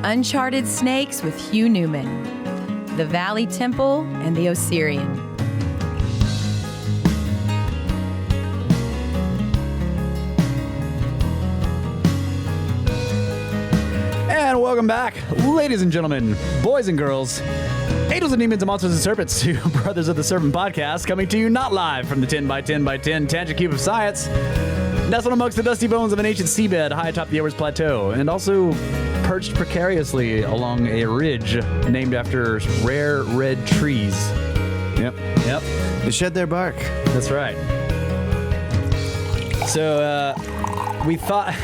Uncharted Snakes with Hugh Newman, the Valley Temple and the Osirion. And welcome back, ladies and gentlemen, boys and girls, angels and demons and monsters and serpents, to Brothers of the Serpent podcast, coming to you not live from the 10x10x10 tangent cube of science, nestled amongst the dusty bones of an ancient seabed high atop the Everest Plateau, and also perched precariously along a ridge named after rare red trees. Yep. They shed their bark. That's right. So, we thought...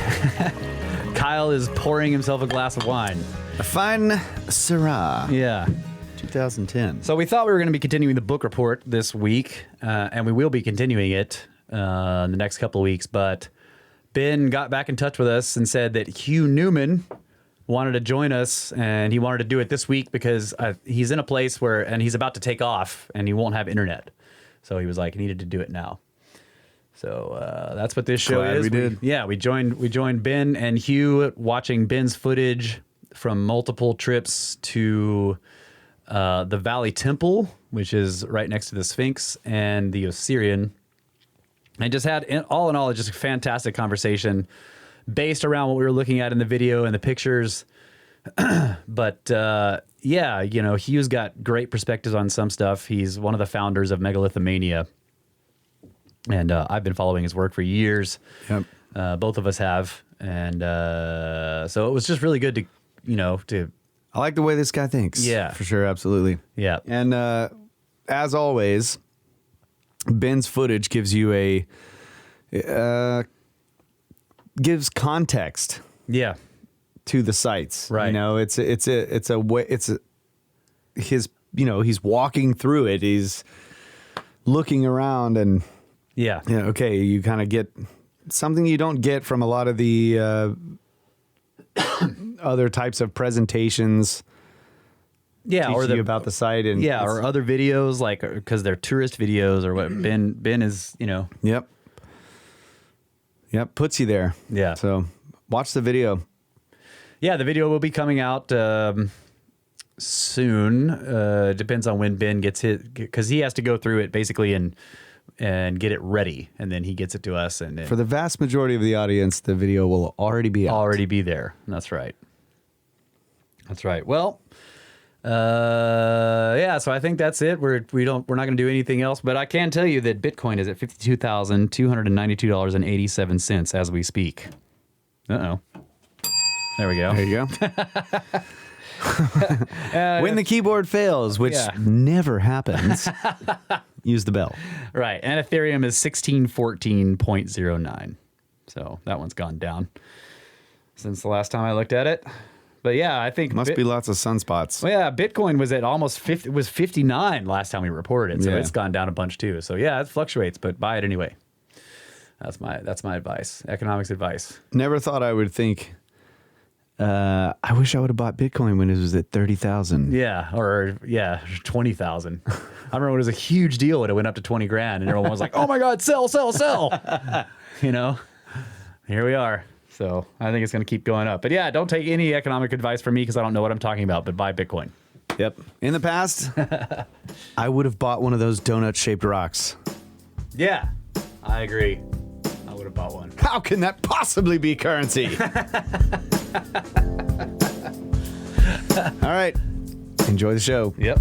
Kyle is pouring himself a glass of wine. A fine Syrah. Yeah. 2010. So we thought we were going to be continuing the book report this week, and we will be continuing it in the next couple of weeks, but Ben got back in touch with us and said that Hugh Newman wanted to join us, and he wanted to do it this week because he's in a place where, and he's about to take off, and he won't have internet. So he was like, he needed to do it now. So that's what this show is. We did. We joined Ben and Hugh watching Ben's footage from multiple trips to the Valley Temple, which is right next to the Sphinx, and the Osirion. And just had, all in all, just a fantastic conversation based around what we were looking at in the video and the pictures. But Hugh's got great perspectives on some stuff. He's one of the founders of Megalithomania. And I've been following his work for years. Yep. Both of us have. And so it was just really good to... I like the way this guy thinks. Yeah. For sure, absolutely. Yeah. And as always, Ben's footage gives you gives context. Yeah. To the sites. Right. He's walking through it. He's looking around and... Yeah. Okay. You kind of get something you don't get from a lot of the other types of presentations. Yeah, or about the site and or other videos, like because they're tourist videos or what. Ben is Yep. Puts you there. Yeah. So watch the video. Yeah, the video will be coming out soon. Depends on when Ben gets it, because he has to go through it basically and get it ready, and then he gets it to us. And for the vast majority of the audience, the video will already be out. Already be there. That's right. Well, so I think that's it. We're not going to do anything else, but I can tell you that Bitcoin is at $52,292.87 as we speak. There we go. There you go. When the keyboard fails, which never happens, use the bell. Right. And Ethereum is 1614.09. So that one's gone down since the last time I looked at it. But yeah, I think must be lots of sunspots. Well, yeah, Bitcoin was at almost 50. It was 59 last time we reported it, so it's gone down a bunch too. So yeah, it fluctuates, but buy it anyway. That's my advice, economics advice. Never thought I would think. I wish I would have bought Bitcoin when it was at 30,000. Yeah, or 20,000. I remember it was a huge deal when it went up to 20 grand, and everyone was like, "Oh my God, sell!" Here we are. So I think it's going to keep going up. But yeah, don't take any economic advice from me because I don't know what I'm talking about. But buy Bitcoin. Yep. In the past, I would have bought one of those donut-shaped rocks. Yeah, I agree. I would have bought one. How can that possibly be currency? All right. Enjoy the show. Yep.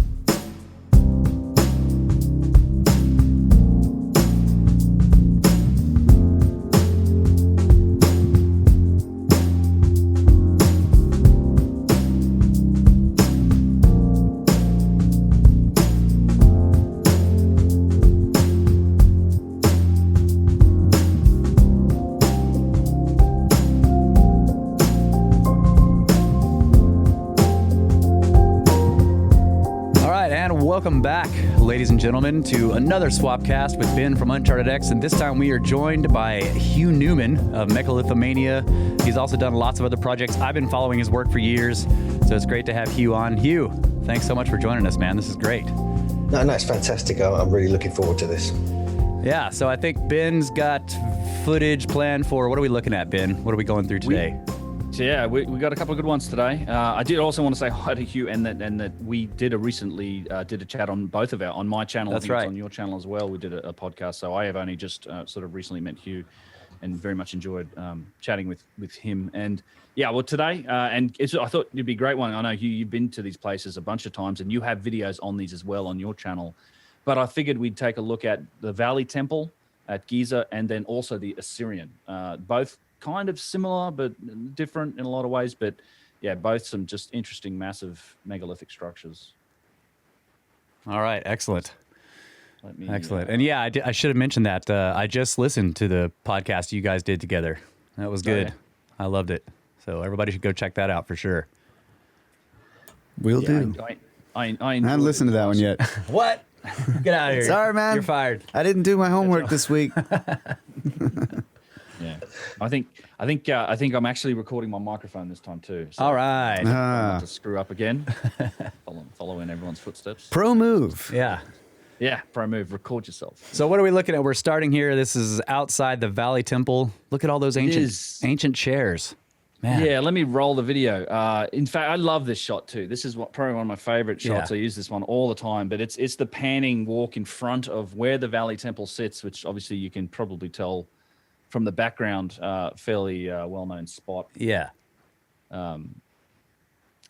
Welcome back, ladies and gentlemen, to another Swapcast with Ben from UnchartedX, and this time we are joined by Hugh Newman of Megalithomania. He's also done lots of other projects. I've been following his work for years, so it's great to have Hugh on. Hugh, thanks so much for joining us, man. This is great. No, it's fantastic. I'm really looking forward to this. Yeah, so I think Ben's got footage planned for, what are we looking at, Ben? What are we going through today? Perfect. Yeah, we got a couple of good ones today. I did also want to say hi to Hugh, and that we did recently did a chat on both of on my channel. That's I think right. It's on your channel as well. We did a podcast. So I have only just sort of recently met Hugh, and very much enjoyed chatting with him. And yeah, well today, I thought it'd be a great one. I know Hugh, you've been to these places a bunch of times, and you have videos on these as well on your channel. But I figured we'd take a look at the Valley Temple at Giza, and then also the Osirion. Both kind of similar, but different in a lot of ways. But yeah, both some just interesting, massive megalithic structures. All right, excellent. Excellent. Uh, And yeah, I should have mentioned that. I just listened to the podcast you guys did together. That was good. yeah. I loved it. So everybody should go check that out for sure. Will do. I I haven't listened to that one yet. What? Get out of here. Sorry, man. You're fired. I didn't do my homework this week. Yeah, I think I'm actually recording my microphone this time too. So All right. not to screw up again. Follow in everyone's footsteps. Pro move. Yeah. Yeah, pro move. Record yourself. So what are we looking at? We're starting here. This is outside the Valley Temple. Look at all those ancient chairs. Man. Yeah, let me roll the video. In fact, I love this shot too. This is probably one of my favorite shots. Yeah. I use this one all the time, but it's the panning walk in front of where the Valley Temple sits, which obviously you can probably tell from the background, fairly well-known spot. Yeah.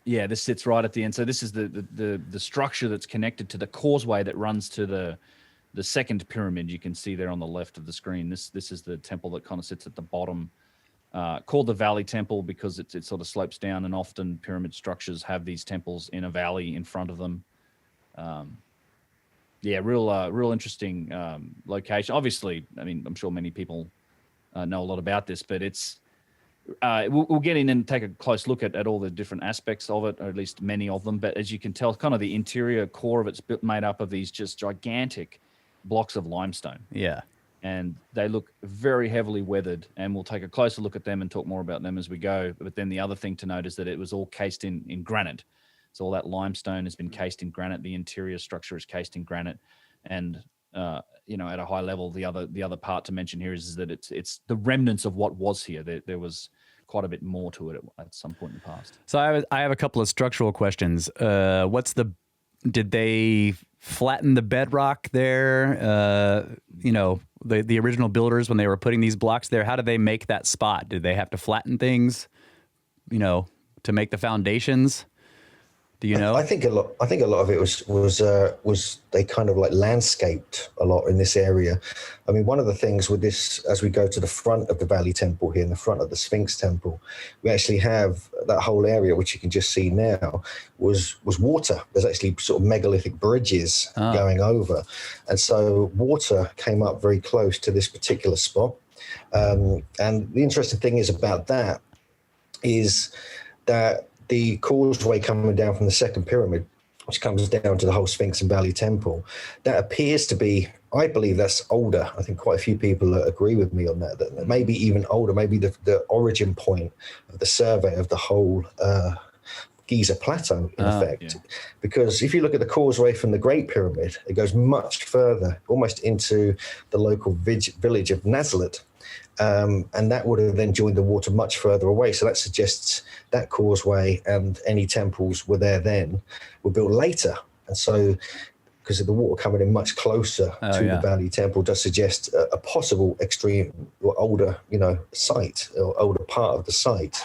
Yeah, this sits right at the end. So this is the structure that's connected to the causeway that runs to the second pyramid. You can see there on the left of the screen. This is the temple that kind of sits at the bottom. Called the Valley Temple because it sort of slopes down, and often pyramid structures have these temples in a valley in front of them. Yeah, real interesting location. Obviously, I mean, I'm sure many people know a lot about this, but it's we'll get in and take a close look at all the different aspects of it, or at least many of them. But as you can tell, kind of the interior core of it's made up of these just gigantic blocks of limestone. Yeah. And they look very heavily weathered, and we'll take a closer look at them and talk more about them as we go. But then the other thing to note is that it was all cased in granite. So all that limestone has been cased in granite. The interior structure is cased in granite. And, at a high level, the other part to mention here is that it's the remnants of what was here. There was quite a bit more to it at some point in the past. So I have a couple of structural questions. Did they flatten the bedrock there? The original builders, when they were putting these blocks there, how did they make that spot? Did they have to flatten things, to make the foundations? Do you know? I think a lot of it was they kind of like landscaped a lot in this area. I mean, one of the things with this, as we go to the front of the Valley Temple here, in the front of the Sphinx Temple, we actually have that whole area, which you can just see now, was water. There's actually sort of megalithic bridges going over, and so water came up very close to this particular spot. And the interesting thing is about that is that the causeway coming down from the second pyramid, which comes down to the whole Sphinx and Valley Temple, that appears to be, I believe that's older. I think quite a few people agree with me on that maybe even older, maybe the origin point of the survey of the whole Giza Plateau, in effect. Yeah. Because if you look at the causeway from the Great Pyramid, it goes much further, almost into the local village of Nazareth. And that would have then joined the water much further away. So that suggests that causeway and any temples were there then were built later. And so because of the water coming in much closer to the Valley Temple does suggest a possible extreme or older, site or older part of the site.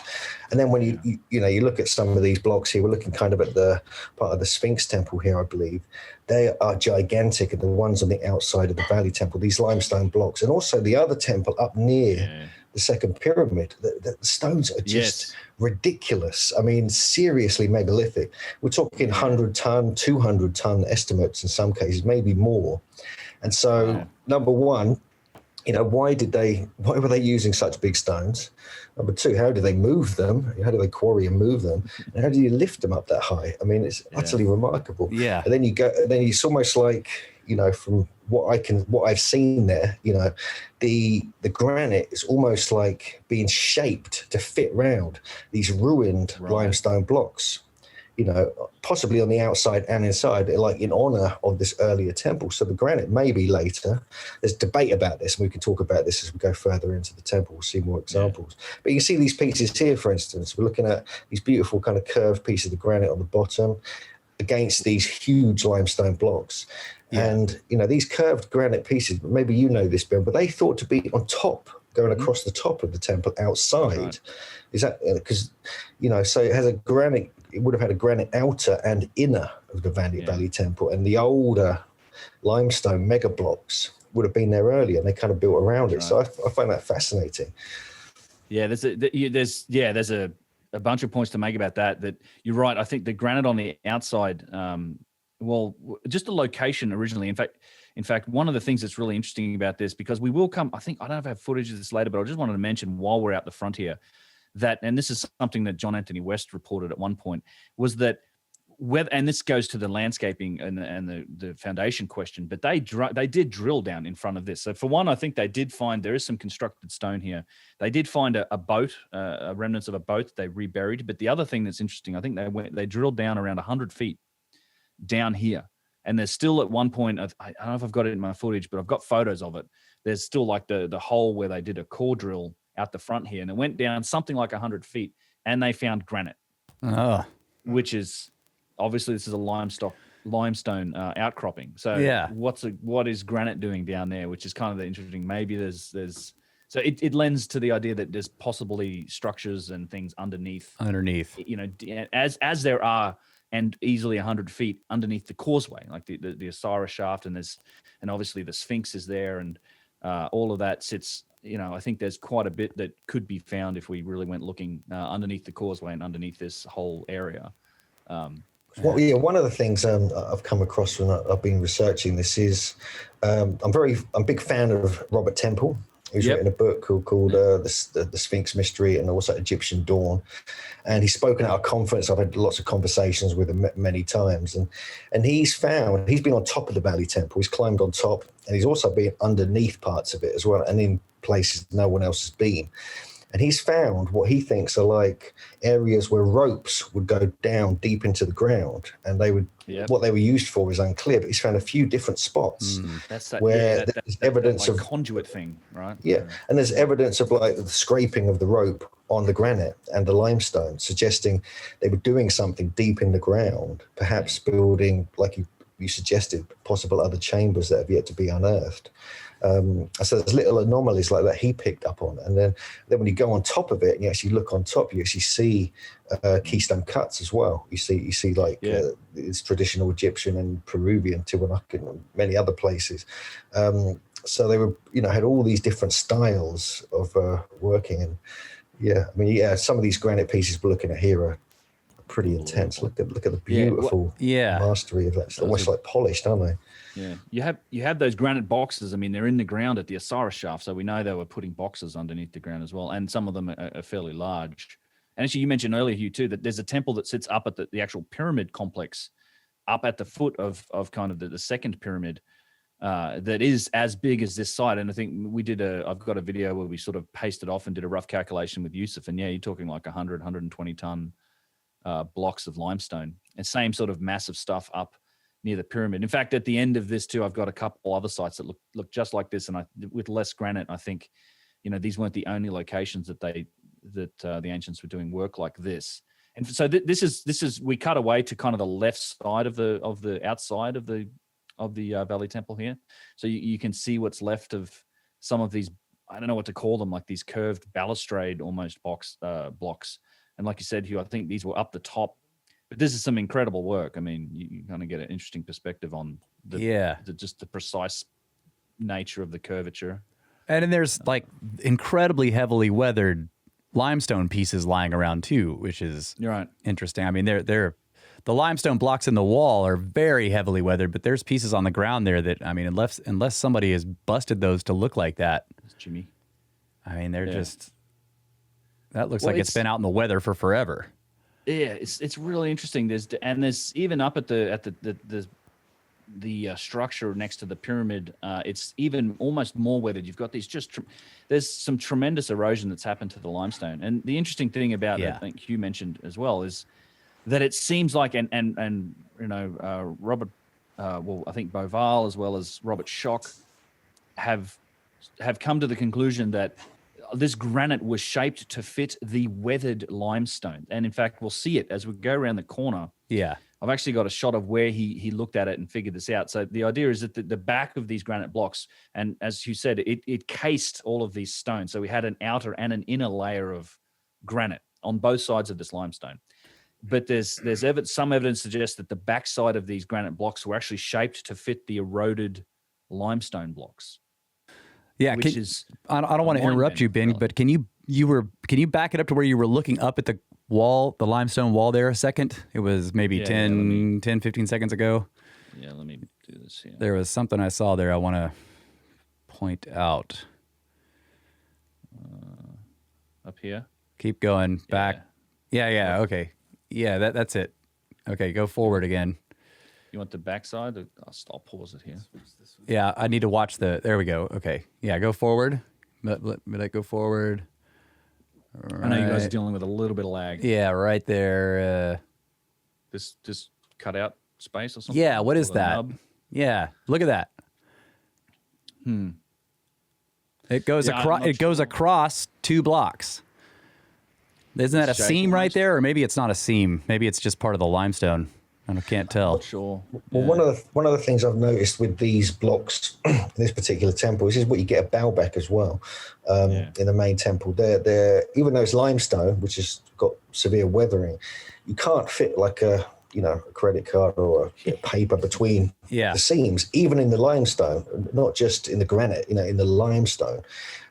And then when you look at some of these blocks here, we're looking kind of at the part of the Sphinx Temple here, I believe. They are gigantic, and the ones on the outside of the Valley Temple, these limestone blocks, and also the other temple up near the second pyramid. The stones are just ridiculous. I mean, seriously megalithic. We're talking 100-ton, 200-ton estimates in some cases, maybe more. And so, number one, why were they using such big stones? Number two, how do they move them? How do they quarry and move them? And how do you lift them up that high? I mean, it's utterly remarkable. Yeah. And then it's almost like, from what I've seen there, the granite is almost like being shaped to fit round these ruined limestone blocks. possibly on the outside and inside, like in honor of this earlier temple. So the granite may be later. There's debate about this, and we can talk about this as we go further into the temple. We'll see more examples. Yeah. But you can see these pieces here, for instance. We're looking at these beautiful kind of curved pieces of granite on the bottom against these huge limestone blocks. Yeah. And, these curved granite pieces, maybe you know this, Ben, but they thought to be on top, going across the top of the temple outside. Right. Is that because, so it has it would have had a granite outer and inner of the Valley Temple, and the older limestone mega blocks would have been there earlier, and they kind of built around it. So I find that fascinating. Yeah, there's a bunch of points to make about that. That you're right. I think the granite on the outside, just the location originally. In fact, one of the things that's really interesting about this, because we will come, I don't know if I have footage of this later, but I just wanted to mention while we're out the front here, that, and this is something that John Anthony West reported at one point, was that and this goes to the landscaping and the foundation question, but they did drill down in front of this. So for one, I think they did find, there is some constructed stone here. They did find a boat, remnants of a boat they reburied. But the other thing that's interesting, I think they drilled down around 100 feet down here. And there's still at one point, I don't know if I've got it in my footage, but I've got photos of it. There's still like the hole where they did a core drill out the front here, and it went down something like 100 feet, and they found granite, which is obviously, this is a limestone outcropping. So yeah, what is granite doing down there? Which is kind of the interesting. Maybe there's so it lends to the idea that there's possibly structures and things underneath, as there are. And easily 100 feet underneath the causeway, like the Osirion shaft, and obviously the Sphinx is there, and all of that sits. I think there's quite a bit that could be found if we really went looking underneath the causeway and underneath this whole area. One of the things I've come across when I've been researching this is I'm a big fan of Robert Temple, who's written a book called the Sphinx Mystery and also Egyptian Dawn. And he's spoken at our conference. I've had lots of conversations with him many times. And he's been on top of the Valley Temple. He's climbed on top, and he's also been underneath parts of it as well, and in places no one else has been. And he's found what he thinks are like areas where ropes would go down deep into the ground, and what they were used for is unclear. But he's found a few different spots where there's evidence of conduit thing, right? Yeah, and there's evidence of like the scraping of the rope on the granite and the limestone, suggesting they were doing something deep in the ground, perhaps building, like you suggested, possible other chambers that have yet to be unearthed. So there's little anomalies like that he picked up on, and then when you go on top of it and you actually look on top, you actually see keystone cuts as well. You see like it's traditional Egyptian and Peruvian, Tiwanaku, and many other places. So they were, had all these different styles of working, and some of these granite pieces we're looking at here are pretty intense. Look at the beautiful mastery of that. It's almost like polished, aren't they? Yeah, you have those granite boxes. I mean, they're in the ground at the Osirion shaft, so we know they were putting boxes underneath the ground as well, and some of them are fairly large. And actually, you mentioned earlier, Hugh, too, that there's a temple that sits up at the actual pyramid complex, up at the foot of kind of the second pyramid, that is as big as this site. And I think I've got a video where we sort of pasted off and did a rough calculation with Yusuf, and you're talking like 120 ton blocks of limestone, and same sort of massive stuff up near the pyramid. In fact, at the end of this too, I've got a couple other sites that look just like this, and with less granite. I think, these weren't the only locations that the ancients were doing work like this. And so this is we cut away to kind of the left side of the outside of the Valley Temple here, so you can see what's left of some of these. I don't know what to call them, like these curved balustrade almost blocks. And like you said, Hugh, I think these were up the top. But this is some incredible work. I mean, you kind of get an interesting perspective on just the precise nature of the curvature. And then there's like incredibly heavily weathered limestone pieces lying around too, which is interesting. I mean, the limestone blocks in the wall are very heavily weathered, but there's pieces on the ground there that, I mean, unless somebody has busted those to look like that, Jimmy. I mean, they're just, that looks like it's been out in the weather for forever. Yeah, it's really interesting. There's even up at the structure next to the pyramid. It's even almost more weathered. You've got these there's some tremendous erosion that's happened to the limestone. And the interesting thing about it, I think Hugh mentioned as well, is that it seems like, and Robert, I think Boval as well as Robert Schoch have come to the conclusion that this granite was shaped to fit the weathered limestone. And in fact, we'll see it as we go around the corner. Yeah. I've actually got a shot of where he looked at it and figured this out. So the idea is that the back of these granite blocks, and as you said, it cased all of these stones. So we had an outer and an inner layer of granite on both sides of this limestone. But there's some evidence suggests that the backside of these granite blocks were actually shaped to fit the eroded limestone blocks. Yeah, which I don't want to interrupt you, Ben, but can you back it up to where you were looking up at the wall, the limestone wall there a second? It was maybe 10, 15 seconds ago. Yeah, let me do this here. There was something I saw there I want to point out. Up here? Keep going. Back. Yeah, okay. Yeah, that's it. Okay, go forward again. You want the backside? I'll pause it here. Yeah, I need to watch there we go. Okay. Yeah, go forward. Let it go forward. Right. I know you guys are dealing with a little bit of lag. Yeah, right there. This cut out space or something? Yeah, what is that? Nub? Yeah, look at that. It goes goes across 2 blocks. Isn't that a seam right there? Or maybe it's not a seam. Maybe it's just part of the limestone. I can't tell. Not sure. Well, one of the things I've noticed with these blocks, in this particular temple, this is what you get a Baalbek as well in the main temple. They're even though it's limestone, which has got severe weathering, you can't fit like a credit card or a paper between the seams, even in the limestone, not just in the granite, in the limestone.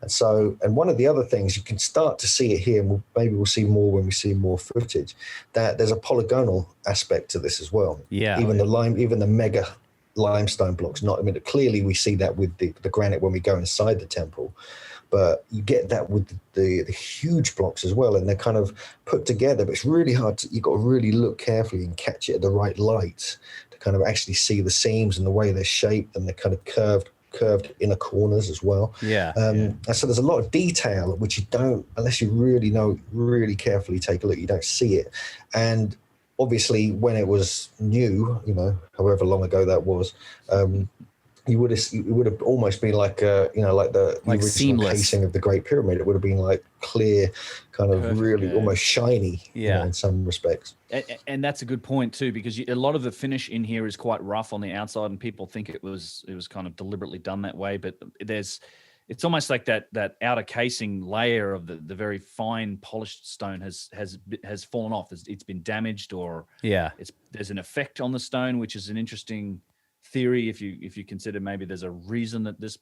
And one of the other things, you can start to see it here, and maybe we'll see more when we see more footage, that there's a polygonal aspect to this as well. Yeah. Even the mega limestone blocks, clearly we see that with the granite when we go inside the temple. But you get that with the huge blocks as well, and they're kind of put together. But it's really hard. You've got to really look carefully and catch it at the right light to kind of actually see the seams and the way they're shaped, and they're kind of curved inner corners as well. And so there's a lot of detail which you don't, unless you really carefully take a look, you don't see it. And obviously, when it was new, however long ago that was. It would have almost been like the original seamless casing of the Great Pyramid. It would have been like clear, kind of perfect, really almost shiny, in some respects. And that's a good point too, because a lot of the finish in here is quite rough on the outside, and people think it was kind of deliberately done that way. But it's almost like that outer casing layer of the very fine polished stone has fallen off. It's been damaged, or there's an effect on the stone, which is an interesting theory if you consider maybe there's a reason that this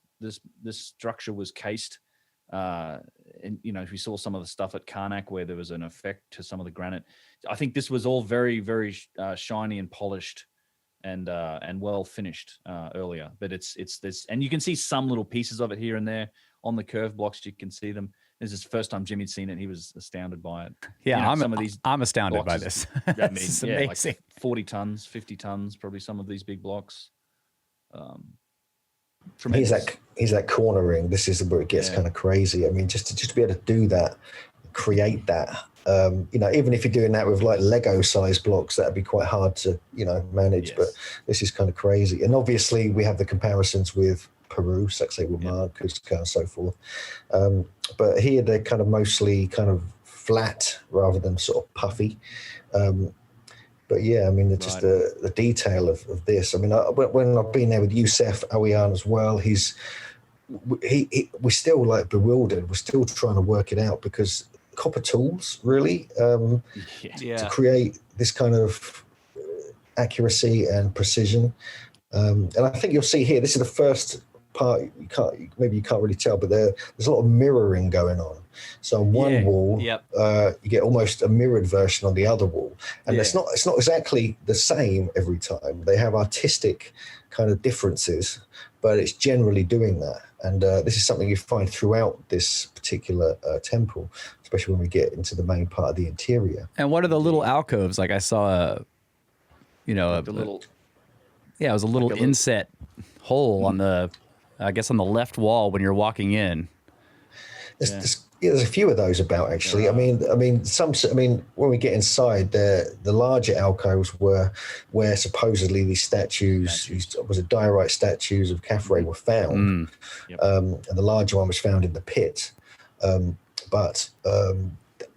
structure was cased, and we saw some of the stuff at Karnak where there was an effect to some of the granite. I think this was all very, very shiny and polished and well finished earlier, but it's this, and you can see some little pieces of it here and there on the curved blocks. You can see them. This is the first time Jimmy'd seen it. He was astounded by it. Yeah, I'm astounded by this. It's amazing. Like 40 tons, 50 tons, probably some of these big blocks. Here's that cornering. This is where it gets kind of crazy. I mean, just to be able to do that, create that. Even if you're doing that with like Lego size blocks, that'd be quite hard to manage. Yes. But this is kind of crazy. And obviously, we have the comparisons with Peru, Sacsayhuaman, Cusco, and so forth. But here they're kind of mostly kind of flat rather than sort of puffy. But yeah, I mean, just the detail of this. I mean, when I've been there with Youssef Aouian as well, we're still like bewildered. We're still trying to work it out, because copper tools really to create this kind of accuracy and precision. And I think you'll see here, this is the first part. You can't really tell, but there's a lot of mirroring going on. So on one wall, you get almost a mirrored version on the other wall, and it's not exactly the same every time. They have artistic kind of differences, but it's generally doing that. And this is something you find throughout this particular temple, especially when we get into the main part of the interior. And what are the little alcoves? Like I saw it was a little inset hole on the left wall when you're walking in. Yeah, there's a few of those about actually. When we get inside, the larger alcoves were where supposedly these statues. These was it diorite statues of Caffrey were found, Yep. and the larger one was found in the pit. But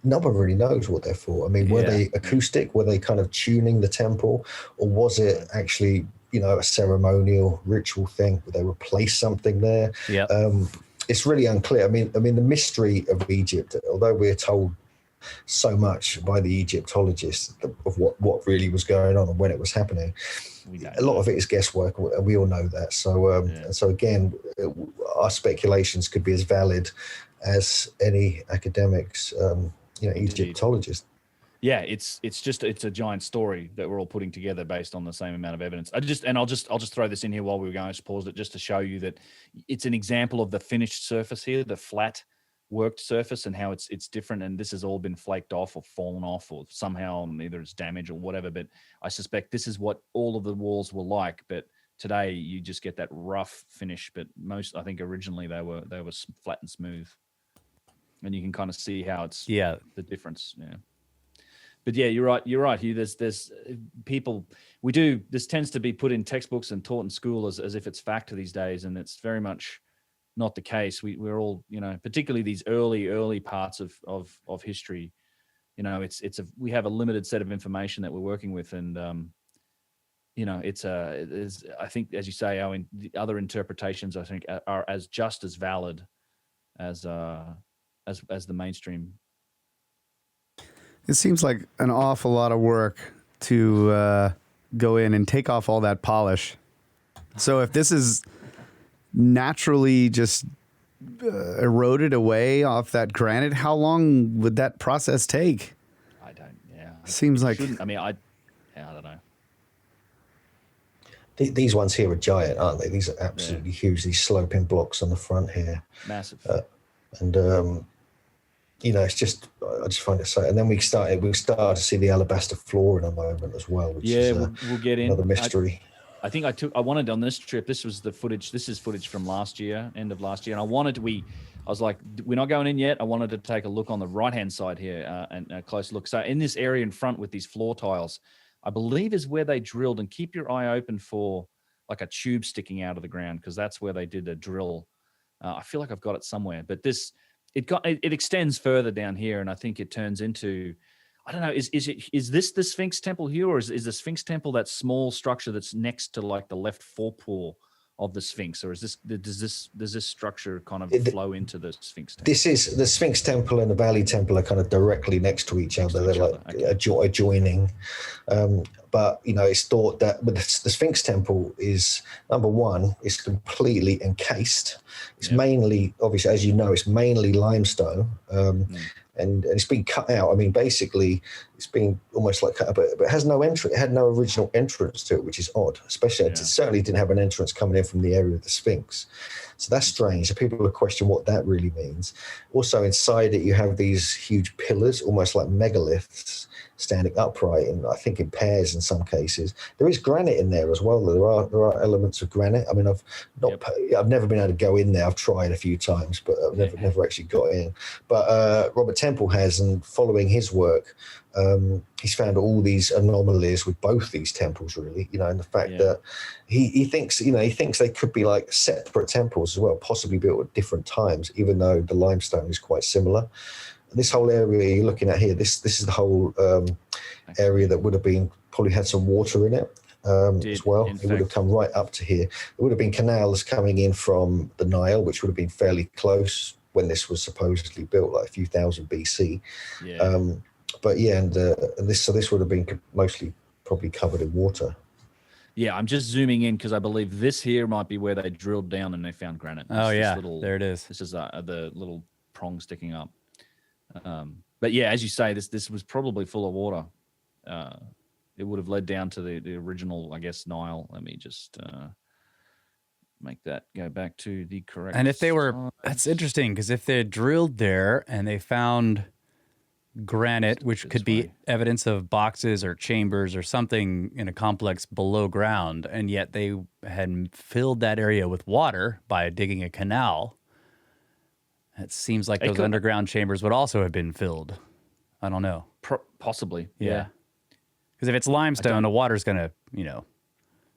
no one really knows what they're for. I mean, were they acoustic? Were they kind of tuning the temple, or was it actually, a ceremonial ritual thing? Would they replace something there? Yeah. It's really unclear. I mean, the mystery of Egypt, although we're told so much by the Egyptologists of what really was going on and when it was happening, a lot of it is guesswork, and we all know that. So again, our speculations could be as valid as any academics, Egyptologist. Yeah, it's a giant story that we're all putting together based on the same amount of evidence. I'll just throw this in here while we were going. I just paused it just to show you that it's an example of the finished surface here, the flat worked surface, and how it's different. And this has all been flaked off or fallen off, or somehow either it's damaged or whatever. But I suspect this is what all of the walls were like. But today you just get that rough finish. But I think originally they were flat and smooth, and you can kind of see how it's the difference. Yeah. But yeah, you're right, Hugh. There's people, this tends to be put in textbooks and taught in school as if it's fact these days, and it's very much not the case. We're all, particularly these early parts of history, we have a limited set of information that we're working with, and I think, as you say, the other interpretations I think are as just as valid as the mainstream. It seems like an awful lot of work to go in and take off all that polish. So if this is naturally just eroded away off that granite, how long would that process take? I don't. Yeah. Seems like. I don't know. These ones here are giant, aren't they? These are absolutely huge. These sloping blocks on the front here, massive. It's just, I just find it so. And then we started to see the alabaster floor in a moment as well, which is we'll get in another mystery. I think I wanted on this trip. This was the footage. This is footage from last year, end of last year, and I was like, we're not going in yet. I wanted to take a look on the right hand side here and a close look. So in this area in front with these floor tiles, I believe is where they drilled. And keep your eye open for like a tube sticking out of the ground, because that's where they did a drill. I feel like I've got it somewhere, but it extends further down here, and I think it turns into, I don't know, is this the Sphinx Temple here, or is the Sphinx Temple that small structure that's next to like the left forepaw of the Sphinx, or does this structure kind of flow into the Sphinx Temple? This is the Sphinx Temple and the Valley Temple are kind of directly next to each other. They're like adjoining. But it's thought that the Sphinx Temple is, number one, it's completely encased. It's mainly, obviously, as you know, it's mainly limestone. And it's been cut out. I mean, basically, it's been almost like cut out, but it has no entry. It had no original entrance to it, which is odd. Especially, it certainly didn't have an entrance coming in from the area of the Sphinx. So that's strange. So people will question what that really means. Also, inside it, you have these huge pillars, almost like megaliths, standing upright, and I think in pairs in some cases. There is granite in there as well. There are elements of granite. I mean, I've never been able to go in there. I've tried a few times, but I've never actually got in. But Robert Temple has, and following his work, he's found all these anomalies with both these temples, really, and the fact that he thinks they could be like separate temples as well, possibly built at different times, even though the limestone is quite similar. This whole area you're looking at here, this is the whole area that would have been probably had some water in it as well. It would have come right up to here. There would have been canals coming in from the Nile, which would have been fairly close when this was supposedly built, like a few thousand BC. This would have been mostly probably covered in water. Yeah, I'm just zooming in because I believe this here might be where they drilled down and they found granite. There it is. This is the little prong sticking up. But yeah, as you say, this was probably full of water. It would have led down to the original, I guess, Nile. Let me just make that go back to the correct. And if they were, that's interesting, because if they drilled there and they found granite, which could be evidence of boxes or chambers or something in a complex below ground, and yet they had filled that area with water by digging a canal, It seems like It those could- underground chambers would also have been filled. I don't know. Possibly. Yeah. Yeah. Because if it's limestone, the water's going to,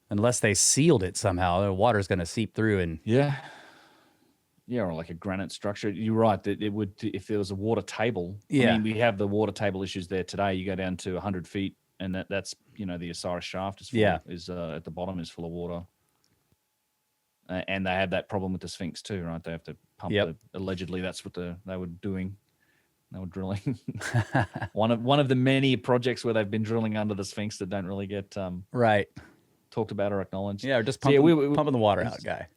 unless they sealed it somehow, the water's going to seep through and Yeah. Yeah, or like a granite structure. You're right that it would, if there was a water table. Yeah. I mean, we have the water table issues there today. You go down to 100 feet, and that's the Osiris shaft is full, at the bottom is full of water. And they have that problem with the Sphinx too, right? They have to pump. Allegedly, that's what they were doing. They were drilling. one of the many projects where they've been drilling under the Sphinx that don't really get right. talked about or acknowledged. Yeah, or just So, pumping, pumping the water out, guy.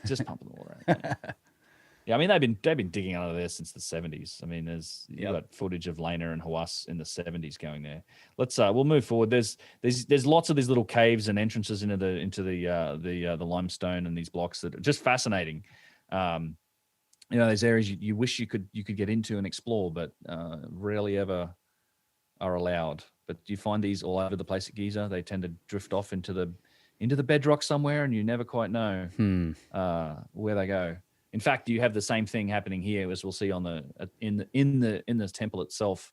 Just pumping the water out. Yeah, I mean they've been digging under there since the 70s. I mean, you got footage of Lena and Hawass in the 70s going there. Let's we'll move forward. There's lots of these little caves and entrances into the limestone and these blocks that are just fascinating. There's areas you wish you could get into and explore, but rarely ever are allowed. But you find these all over the place at Giza. They tend to drift off into the bedrock somewhere, and you never quite know where they go. In fact, you have the same thing happening here, as we'll see in the temple itself.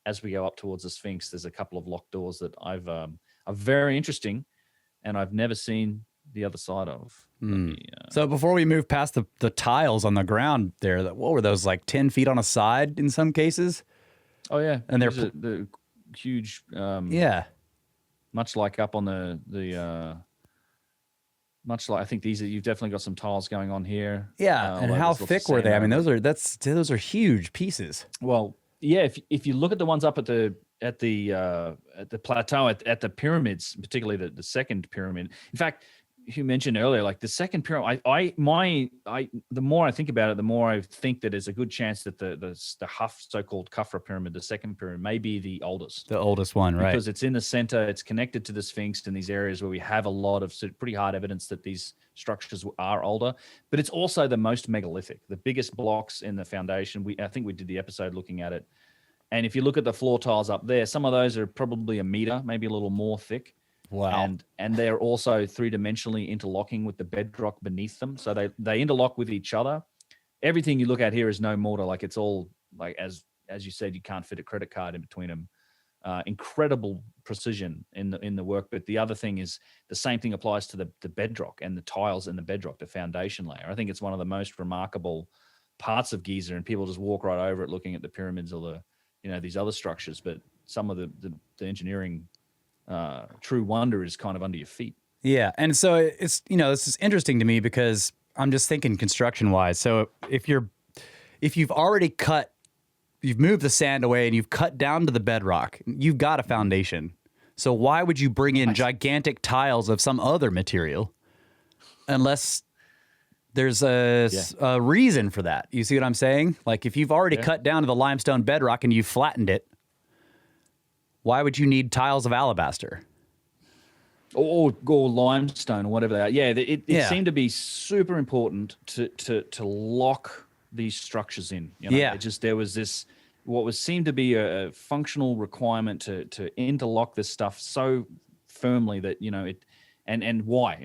As we go up towards the Sphinx, there's a couple of locked doors that are very interesting, and I've never seen the other side of. So before we move past the tiles on the ground there, what were those, like 10 feet on a side in some cases? Oh yeah, and they're the huge. Much like up on the much like I think you've definitely got some tiles going on here. Yeah, and how thick were they? I mean, those are huge pieces. Well, yeah, if you look at the ones up at the plateau at the pyramids, particularly the second pyramid. In fact, you mentioned earlier, like the second pyramid. The more I think about it, the more I think that there's a good chance that the so-called Khafra pyramid, the second pyramid, may be the oldest one, right? Because it's in the center, it's connected to the Sphinx in these areas where we have a lot of pretty hard evidence that these structures are older. But it's also the most megalithic, the biggest blocks in the foundation. I think we did the episode looking at it, and if you look at the floor tiles up there, some of those are probably a meter, maybe a little more thick. Wow. And they're also three-dimensionally interlocking with the bedrock beneath them. So they interlock with each other. Everything you look at here is no mortar. Like it's all like, as you said, you can't fit a credit card in between them. Incredible precision in the work. But the other thing is the same thing applies to the bedrock and the tiles in the bedrock, the foundation layer. I think it's one of the most remarkable parts of Giza, and people just walk right over it looking at the pyramids or these other structures. But some of the engineering true wonder is kind of under your feet. Yeah. And so it's, this is interesting to me because I'm just thinking construction wise. So if you've already you've moved the sand away and you've cut down to the bedrock, you've got a foundation. So why would you bring in gigantic tiles of some other material unless there's a reason for that? You see what I'm saying? Like if you've already cut down to the limestone bedrock and you've flattened it, why would you need tiles of alabaster? Or limestone or whatever they are. Yeah, it seemed to be super important to lock these structures in. There was what seemed to be a functional requirement to interlock this stuff so firmly that and why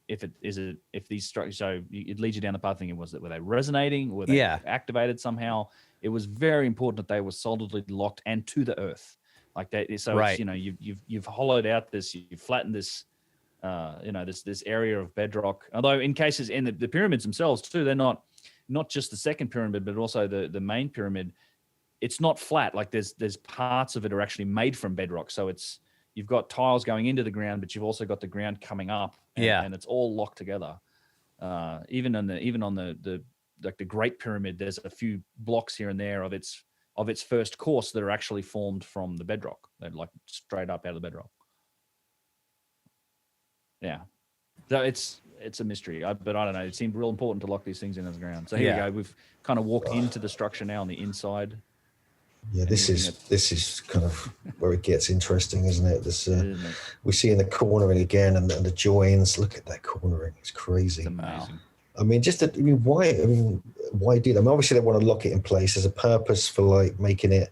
if these structures, so it leads you down the path thinking, were they resonating, were they activated somehow? It was very important that they were solidly locked and to the earth. Like that, so right. You've hollowed out this, you've flattened this, this area of bedrock. Although in cases, and the pyramids themselves too, they're not just the second pyramid, but also the main pyramid. It's not flat. Like there's parts of it are actually made from bedrock. So you've got tiles going into the ground, but you've also got the ground coming up. And it's all locked together. Even on the Great Pyramid, there's a few blocks here and there of its first course that are actually formed from the bedrock. They're like straight up out of the bedrock. Yeah. So it's a mystery, but I don't know. It seemed real important to lock these things into the ground. So here we go. We've kind of walked into the structure now on the inside. Yeah, this is kind of where it gets interesting, isn't it? We see in the cornering again and the joins. Look at that cornering. It's crazy. It's amazing. I mean, why did? Obviously they want to lock it in place. There's a purpose for like making it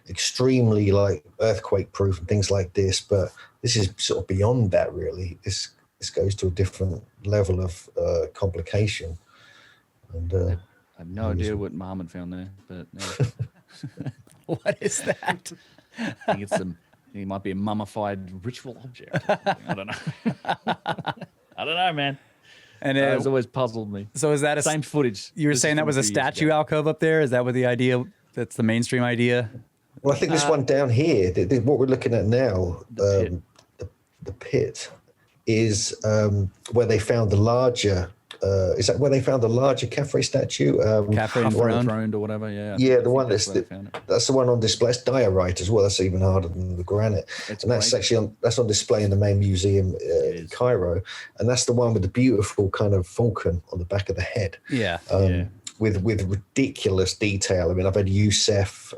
extremely like earthquake proof and things like this. But this is sort of beyond that, really. This goes to a different level of complication. And have no idea what Mohammed found there, but What is that? I think it might be a mummified ritual object. I don't know. I don't know, man. And It's always puzzled me. so is that a Same footage? You were This is saying that from was a few years statue ago. alcove up there? Is that what the idea? That's the mainstream idea. Well, I think this one down here, what we're looking at now, pit. the pit, is where they found the larger. Is that where they found the larger Caffrey statue? Caffrey Half enthroned. enthroned or whatever. Yeah. Yeah, the one that's that's where they found it. that's the one on display. It's diorite as well. That's even harder than the granite. It's And that's crazy. actually on display in the main museum in is. Cairo. And that's the one with the beautiful kind of falcon on the back of the head. Yeah. Yeah. With ridiculous detail. I mean, I've had Youssef,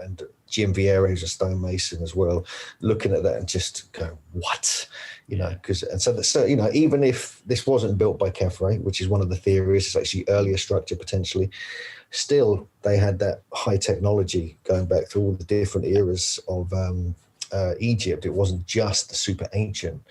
and Jim Vieira, who's a stonemason as well, looking at that and just go, what? So even if this wasn't built by Caffrey, which is one of the theories, it's actually earlier structure potentially, still they had that high technology going back through all the different eras of Egypt. It wasn't just the super ancient.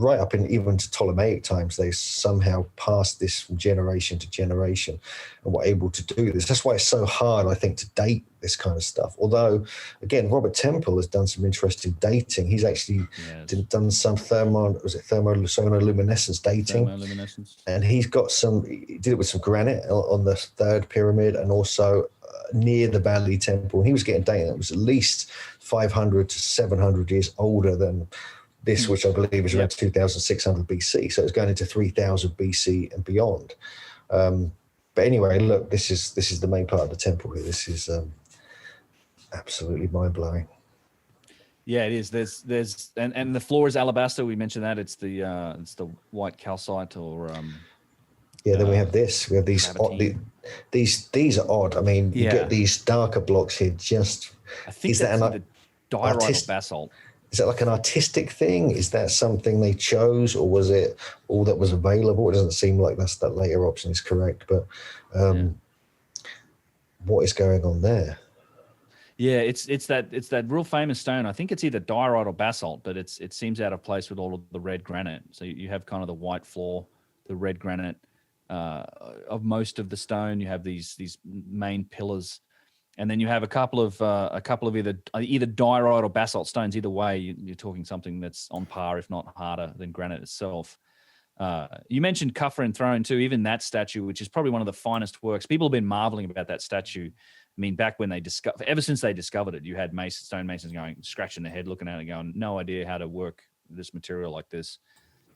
Right up in even to Ptolemaic times, they somehow passed this from generation to generation and were able to do this. That's why it's so hard, I think, to date this kind of stuff. Although, again, Robert Temple has done some interesting dating. He's actually done some thermoluminescence dating. Thermoluminescence. And he did it with some granite on the third pyramid and also near the Valley Temple. And he was getting dating that was at least 500 to 700 years older than this, which I believe is around 2,600 BC. So it's going into 3,000 BC and beyond. But anyway, look, this is the main part of the temple here. This is absolutely mind-blowing. Yeah, it is. There's and the floor is alabaster. We mentioned that it's the white calcite or Then we have this. We have these. travertine. These are odd. I mean, you Yeah. get these darker blocks here. I think Is that that's an either diorite artist- or basalt. Is that like an artistic thing? Is that something they chose, or was it all that was available? It doesn't seem like that later option is correct. But what is going on there? Yeah, it's that real famous stone. I think it's either diorite or basalt, but it seems out of place with all of the red granite. So you have kind of the white floor, the red granite of most of the stone. You have these main pillars, and then you have a couple of either diorite or basalt stones. Either way, you're talking something that's on par, if not harder, than granite itself. You mentioned Khafre enthroned too. Even that statue, which is probably one of the finest works. People have been marveling about that statue. I mean, back when ever since they discovered it, you had stonemasons going, scratching their head, looking at it, going, no idea how to work this material like this.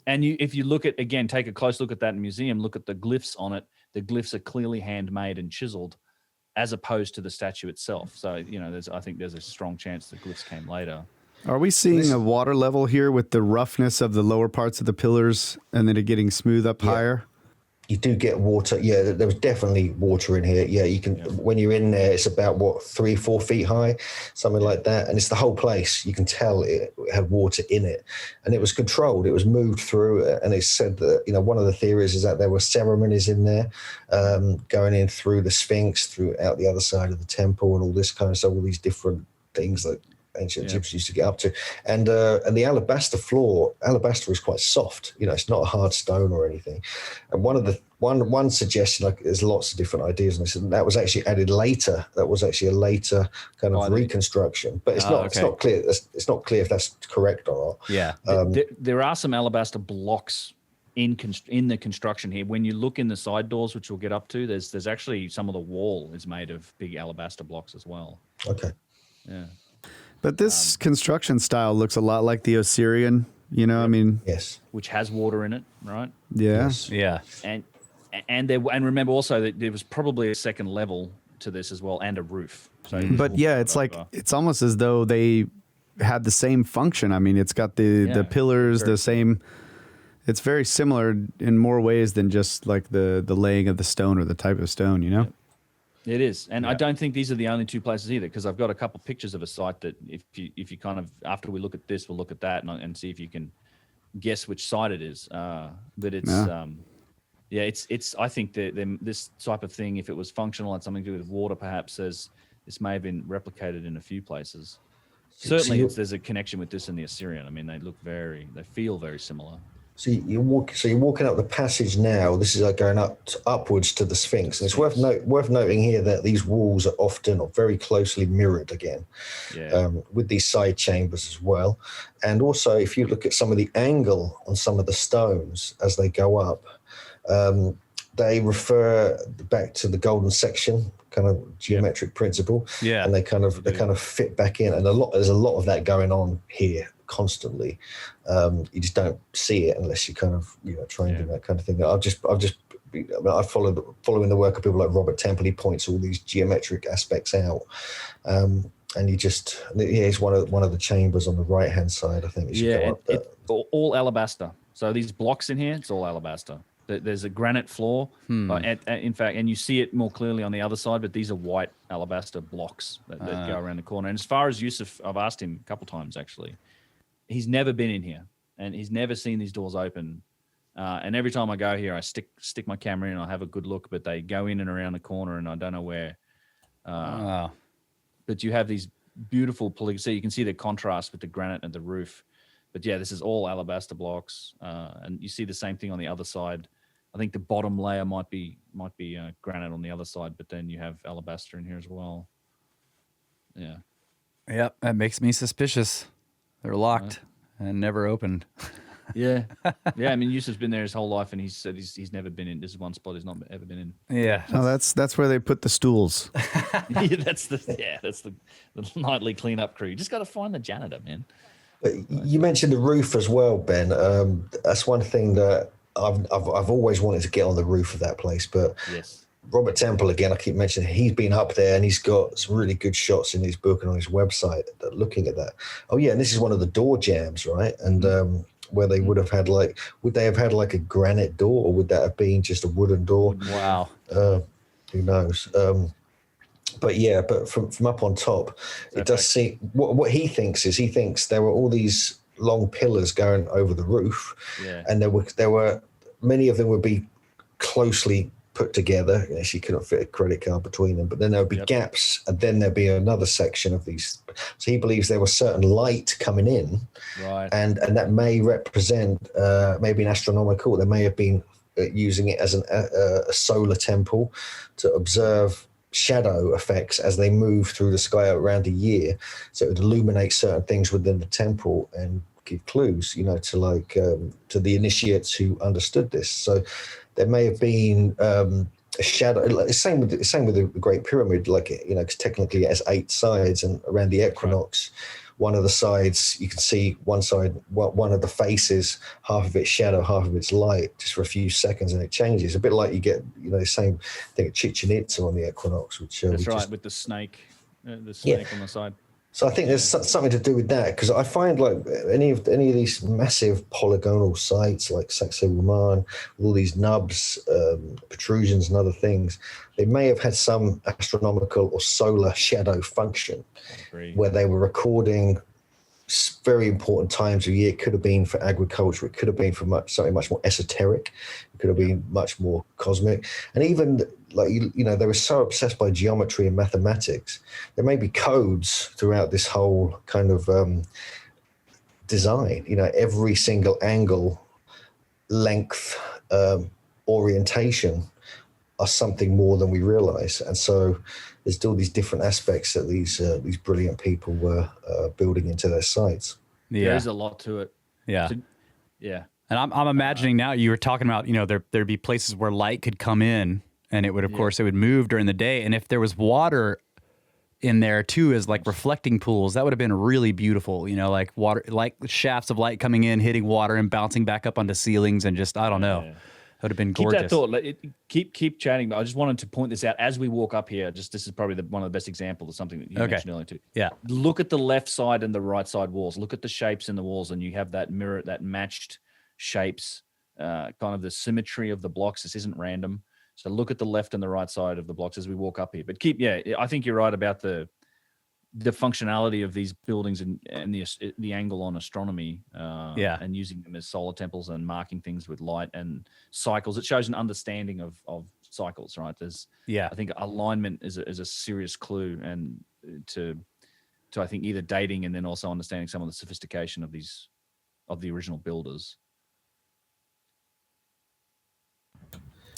And if you look at, again, take a close look at that museum, look at the glyphs on it. The glyphs are clearly handmade and chiseled, as opposed to the statue itself. So, I think there's a strong chance the glyphs came later. Are we seeing a water level here with the roughness of the lower parts of the pillars and then it getting smooth up higher? You do get water. Yeah, there was definitely water in here. Yeah, you can, when you're in there, it's about 3-4 feet high, something like that. And it's the whole place. You can tell it had water in it, and it was controlled. It was moved through. And it said that, one of the theories is that there were ceremonies in there, going in through the Sphinx, through out the other side of the temple, and all this kind of stuff, all these different things that ancient Egyptians used to get up to. And the alabaster is quite soft. It's not a hard stone or anything. And one suggestion, like, there's lots of different ideas, and I said that was actually added later. That was actually a later kind of reconstruction, but it's not. okay. It's not clear. It's not clear if that's correct or not. Yeah. There are some alabaster blocks in the construction here. When you look in the side doors, which we'll get up to, there's actually some of the wall is made of big alabaster blocks as well. Okay. Yeah. But this construction style looks a lot like the Osirion, I mean, Yes. Which has water in it, right? yeah. Yeah. And remember also that there was probably a second level to this as well, and a roof. So But yeah, it's like, it's almost as though they had the same function. I mean, it's got the pillars, the same, it's very similar in more ways than just like the laying of the stone or the type of stone, It is, and I don't think these are the only two places either, because I've got a couple pictures of a site that if you kind of, after we look at this, we'll look at that and see if you can guess which site it is. But it's it's I think that this type of thing, if it was functional, had something to do with water, perhaps this may have been replicated in a few places. Certainly, there's a connection with this and the Osirion. I mean, they feel very similar. So you're walking up the passage now. This is like going upwards to the Sphinx, and it's worth noting here that these walls are often or very closely mirrored again, with these side chambers as well. And also, if you look at some of the angle on some of the stones as they go up, they refer back to the golden section kind of geometric principle, and they kind of fit back in. And there's a lot of that going on here constantly. You just don't see it unless you kind of trained in that kind of thing. I following the work of people like Robert Temple. He points all these geometric aspects out, and it's one of the chambers on the right hand side. I think it's all alabaster. So these blocks in here, it's all alabaster. There's a granite floor, in fact, and you see it more clearly on the other side, but these are white alabaster blocks that go around the corner. And as far as Yusuf, I've asked him a couple times actually. He's never been in here, and he's never seen these doors open. And every time I go here, I stick my camera in, I have a good look, but they go in and around the corner, and I don't know where. But you have these beautiful so you can see the contrast with the granite and the roof. But yeah, this is all alabaster blocks, and you see the same thing on the other side. I think the bottom layer might be granite on the other side, but then you have alabaster in here as well. Yeah. Yep, that makes me suspicious. They're locked and never opened. Yeah. I mean, Yusuf's been there his whole life, and he said he's never been in. This is one spot he's not ever been in. Yeah. No, that's where they put the stools. That's the nightly cleanup crew. You just got to find the janitor, man. You mentioned the roof as well, Ben. That's one thing that I've always wanted to get on the roof of that place, but Robert Temple, again, I keep mentioning, he's been up there and he's got some really good shots in his book and on his website looking at that. Oh yeah, and this is one of the door jambs, right? And where they would they have had like a granite door, or would that have been just a wooden door? Wow. Who knows? But from up on top, it does seem what he thinks there were all these long pillars going over the roof, and there were many of them would be closely put together. She couldn't fit a credit card between them, but then there would be gaps, and then there'd be another section of these. So he believes there was certain light coming in, right, and that may represent maybe an astronomical. They may have been using it as a solar temple to observe shadow effects as they move through the sky around a year, so it would illuminate certain things within the temple and give clues, to the initiates who understood this. So there may have been a shadow. Same with the Great Pyramid, because technically it has 8 sides, and around the equinox, one of the sides, you can see one of the faces, half of its shadow, half of its light, just for a few seconds, and it changes. A bit like you get, the same thing at Chichen Itza on the equinox, which that's right, with the snake on the side. So I think there's something to do with that, because I find like any of these massive polygonal sites like Sacsayhuaman, with all these nubs, protrusions and other things, they may have had some astronomical or solar shadow function where they were recording very important times of year. It could have been for agriculture. It could have been for something much more esoteric. It could have been much more cosmic. And even they were so obsessed by geometry and mathematics. There may be codes throughout this whole kind of design. Every single angle, length, orientation are something more than we realize. And so there's still these different aspects that these brilliant people were building into their sites. Yeah. There's a lot to it. Yeah. Yeah. And I'm imagining now, you were talking about, there'd be places where light could come in, and it would, of course, it would move during the day. And if there was water in there too, as like reflecting pools, that would have been really beautiful, like water, like shafts of light coming in, hitting water and bouncing back up onto ceilings, and just, I don't know. Yeah. That would have been gorgeous. Keep that thought. Keep chatting. But I just wanted to point this out as we walk up here. This is probably one of the best examples of something that you mentioned earlier too. Yeah. Look at the left side and the right side walls. Look at the shapes in the walls, and you have that mirror, that matched shapes, kind of the symmetry of the blocks. This isn't random. So look at the left and the right side of the blocks as we walk up here. But I think you're right about the functionality of these buildings and the angle on astronomy, and using them as solar temples and marking things with light and cycles. It shows an understanding of cycles, right? I think alignment is a serious clue, and to I think either dating and then also understanding some of the sophistication of the original builders.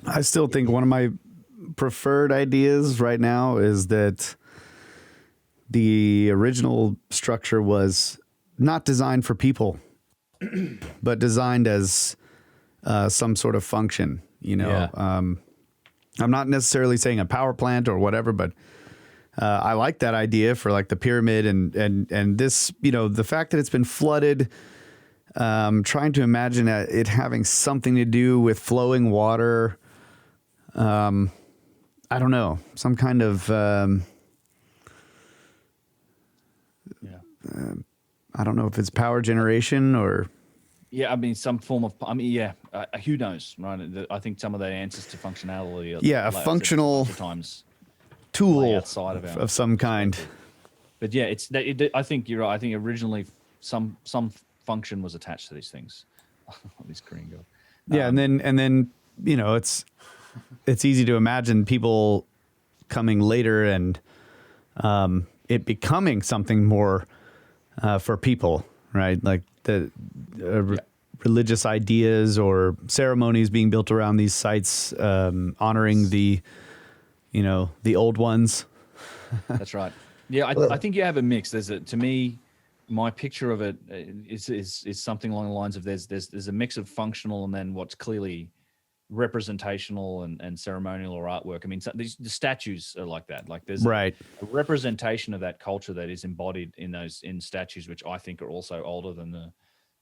I still think one of my preferred ideas right now is that the original structure was not designed for people, but designed as some sort of function. I'm not necessarily saying a power plant or whatever, but I like that idea for like the pyramid and this, the fact that it's been flooded. Trying to imagine it having something to do with flowing water. I don't know, some kind of, I don't know if it's power generation or. Yeah, I mean, some form of, who knows, right? I think some of that answers to functionality. Yeah, a functional times tool outside of some kind. But yeah, I think you're right. I think originally some function was attached to these things. This Kringo. Yeah, and then it's easy to imagine people coming later and it becoming something more for people, right? Like the religious ideas or ceremonies being built around these sites, honoring the old ones. That's right. Yeah, I think you have a mix. To me, my picture of it is something along the lines of there's a mix of functional and then what's clearly representational and ceremonial or artwork. I mean, the statues are like that. Like there's a representation of that culture that is embodied in statues, which I think are also older than the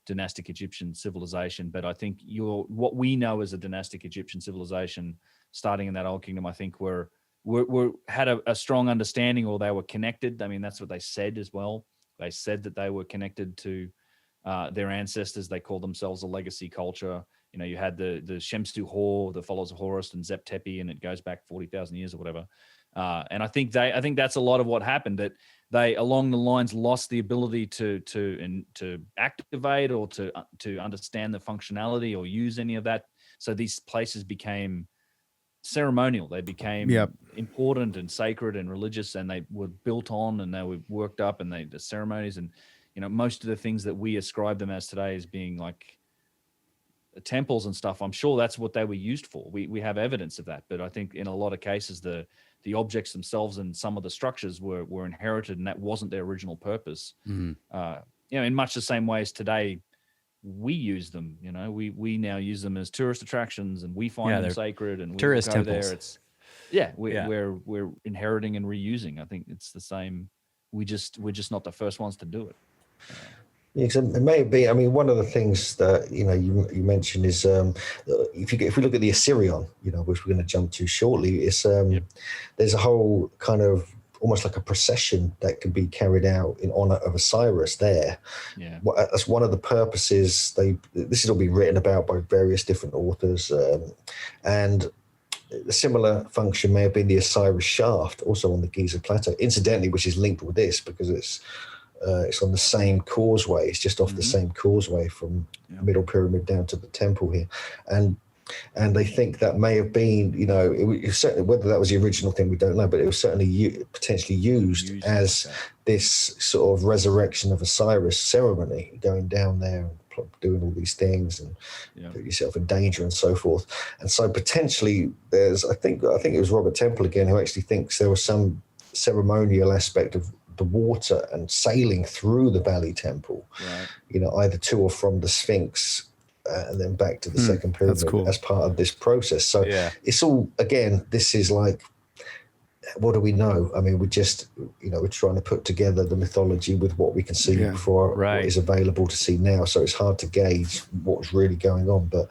dynastic Egyptian civilization. But I think what we know as a dynastic Egyptian civilization, starting in that Old Kingdom, I think were had a strong understanding, or they were connected. I mean, that's what they said as well. They said that they were connected to their ancestors. They called themselves a legacy culture. You had the Shemsu Hor, the followers of Horus and Zep Tepi, and it goes back 40,000 years or whatever. And I think that's a lot of what happened, that they along the lines lost the ability to activate or to understand the functionality or use any of that. So these places became ceremonial. They became important and sacred and religious, and they were built on and they were worked up, and the ceremonies and most of the things that we ascribe them as today as being like temples and stuff, I'm sure that's what they were used for. We have evidence of that, but I think in a lot of cases the objects themselves and some of the structures were inherited, and that wasn't their original purpose. In much the same way as today we use them. We now use them as tourist attractions, and we find them sacred, and we tourist go temples. There. We're inheriting and reusing. I think it's the same. We're just not the first ones to do it. Yeah, it may be. I mean, one of the things that you mentioned is if we look at the Osirion, which we're going to jump to shortly, is there's a whole kind of almost like a procession that can be carried out in honor of Osiris there. Yeah, that's one of the purposes. This has all been written about by various different authors, and a similar function may have been the Osiris shaft, also on the Giza Plateau, incidentally, which is linked with this because it's on the same causeway. It's just off the same causeway from Middle Pyramid down to the temple here, and they think that may have been, it was certainly, whether that was the original thing we don't know, but it was certainly potentially used as this sort of resurrection of Osiris ceremony, going down there and doing all these things and put yourself in danger and so forth. And so potentially there's, I think it was Robert Temple again who actually thinks there was some ceremonial aspect of the water and sailing through the Valley Temple, either to or from the Sphinx, and then back to the second pyramid as part of this process. So it's all, again, this is like, what do we know? I mean, we're just, we're trying to put together the mythology with what we can see for what is available to see now. So it's hard to gauge what's really going on. But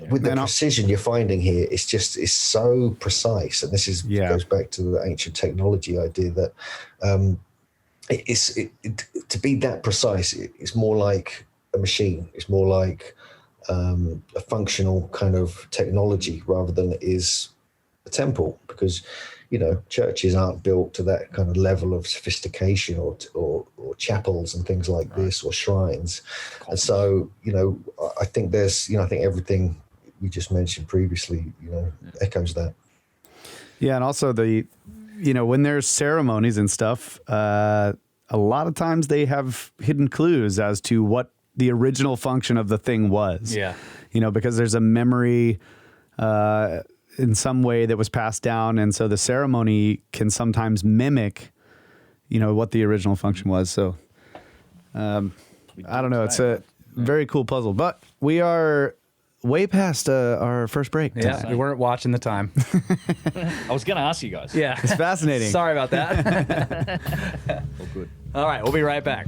with the precision you're finding here, it's so precise. And this goes back to the ancient technology idea that to be that precise, it's more like a machine. It's more like a functional kind of technology rather than it is a temple, because churches aren't built to that kind of level of sophistication or chapels and things like this, or shrines. And so I think there's I think everything we just mentioned previously echoes that. And also when there's ceremonies and stuff, a lot of times they have hidden clues as to what the original function of the thing was. Because there's a memory in some way that was passed down, and so the ceremony can sometimes mimic, what the original function was. So I don't know. It's a very cool puzzle, but we are way past our first break. Yeah, we weren't watching the time. I was going to ask you guys. Yeah, It's fascinating. Sorry about that. All good. All right, we'll be right back.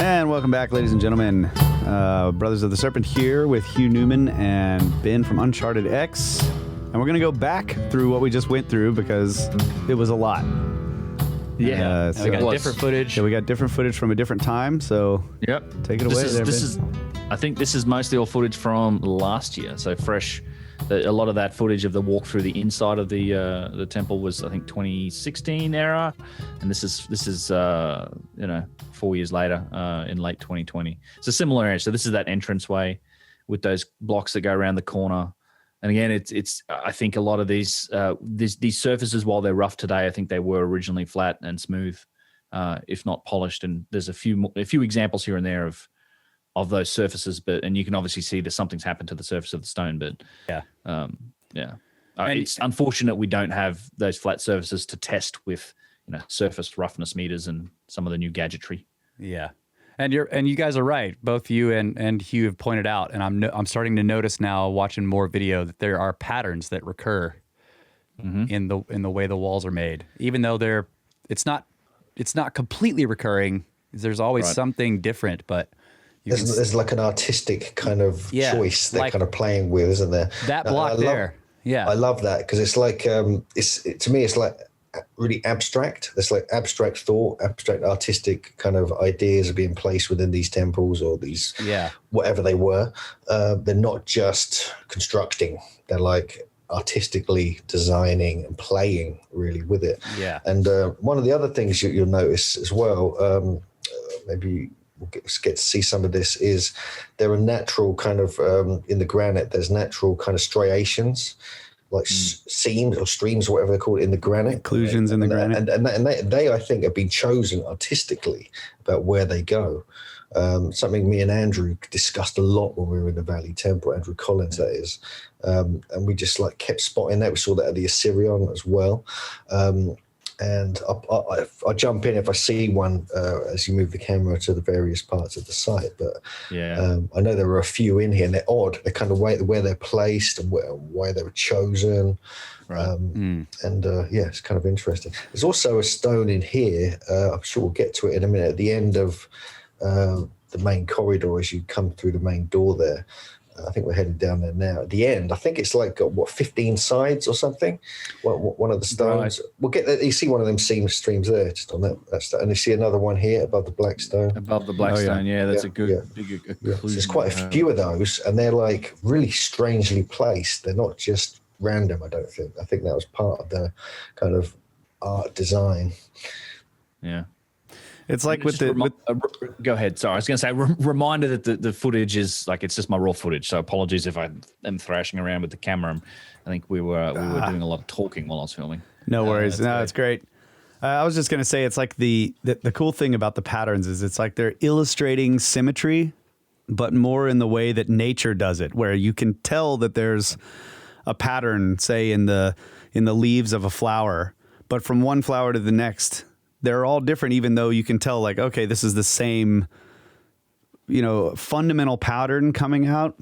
And welcome back, ladies and gentlemen. Brothers of the Serpent here with Hugh Newman and Ben from UnchartedX. And we're going to go back through what we just went through because it was a lot. Yeah. We got different footage. Yeah, we got different footage from a different time. So Yep. take it away there, I think this is mostly all footage from last year. So fresh. A lot of that footage of the walk through the inside of the temple was, I think, 2016 era, and this is 4 years later in late 2020. It's a similar area. So this is that entranceway with those blocks that go around the corner. And again, it's I think a lot of these surfaces, while they're rough today, I think they were originally flat and smooth, if not polished. And there's a few examples here and there of those surfaces, and you can obviously see that something's happened to the surface of the stone. But it's unfortunate we don't have those flat surfaces to test with surface roughness meters and some of the new gadgetry. Yeah, and you guys are right. Both you and Hugh have pointed out, and I'm starting to notice now, watching more video, that there are patterns that recur in the way the walls are made, even though it's not completely recurring. There's always something different, but. There's like an artistic kind of choice they're kind of playing with, isn't there? That block there. Yeah. I love that because it's like, to me, it's like really abstract. It's like abstract thought, abstract artistic kind of ideas are being placed within these temples or these, whatever they were. They're not just constructing. They're like artistically designing and playing really with it. Yeah. And one of the other things you'll notice as well, maybe we'll get to see some of this, is there are natural kind of in the granite, there's natural kind of striations, like seams or streams or whatever they're called in the granite. Occlusions in the granite. And they, I think, have been chosen artistically about where they go. Something me and Andrew discussed a lot when we were in the Valley Temple, Andrew Collins, that is. And we just like kept spotting that. We saw that at the Osirion as well. And I'll jump in if I see one as you move the camera to the various parts of the site. But I know there are a few in here, and they're odd. They're kind of where they're placed and why they were chosen. Right. It's kind of interesting. There's also a stone in here. I'm sure we'll get to it in a minute. At the end of the main corridor, as you come through the main door there. I think we're headed down there now. At the end, I think it's like 15 sides or something. One of the stones. Right. We'll get there. You see one of them streams there, just on that stone, and you see another one here above the black stone. Above the black stone, that's a good big occlusion. So there's quite a few of those, and they're like really strangely placed. They're not just random. I don't think. I think that was part of the kind of art design. Yeah. It's like with go ahead. Sorry, I was going to say reminder that the footage is like, it's just my raw footage. So apologies if I am thrashing around with the camera. I think we were doing a lot of talking while I was filming. No worries. No, it's great. I was just going to say, it's like the cool thing about the patterns is it's like they're illustrating symmetry, but more in the way that nature does it, where you can tell that there's a pattern, say in the leaves of a flower, but from one flower to the next, they're all different, even though you can tell, like, okay, this is the same, fundamental pattern coming out.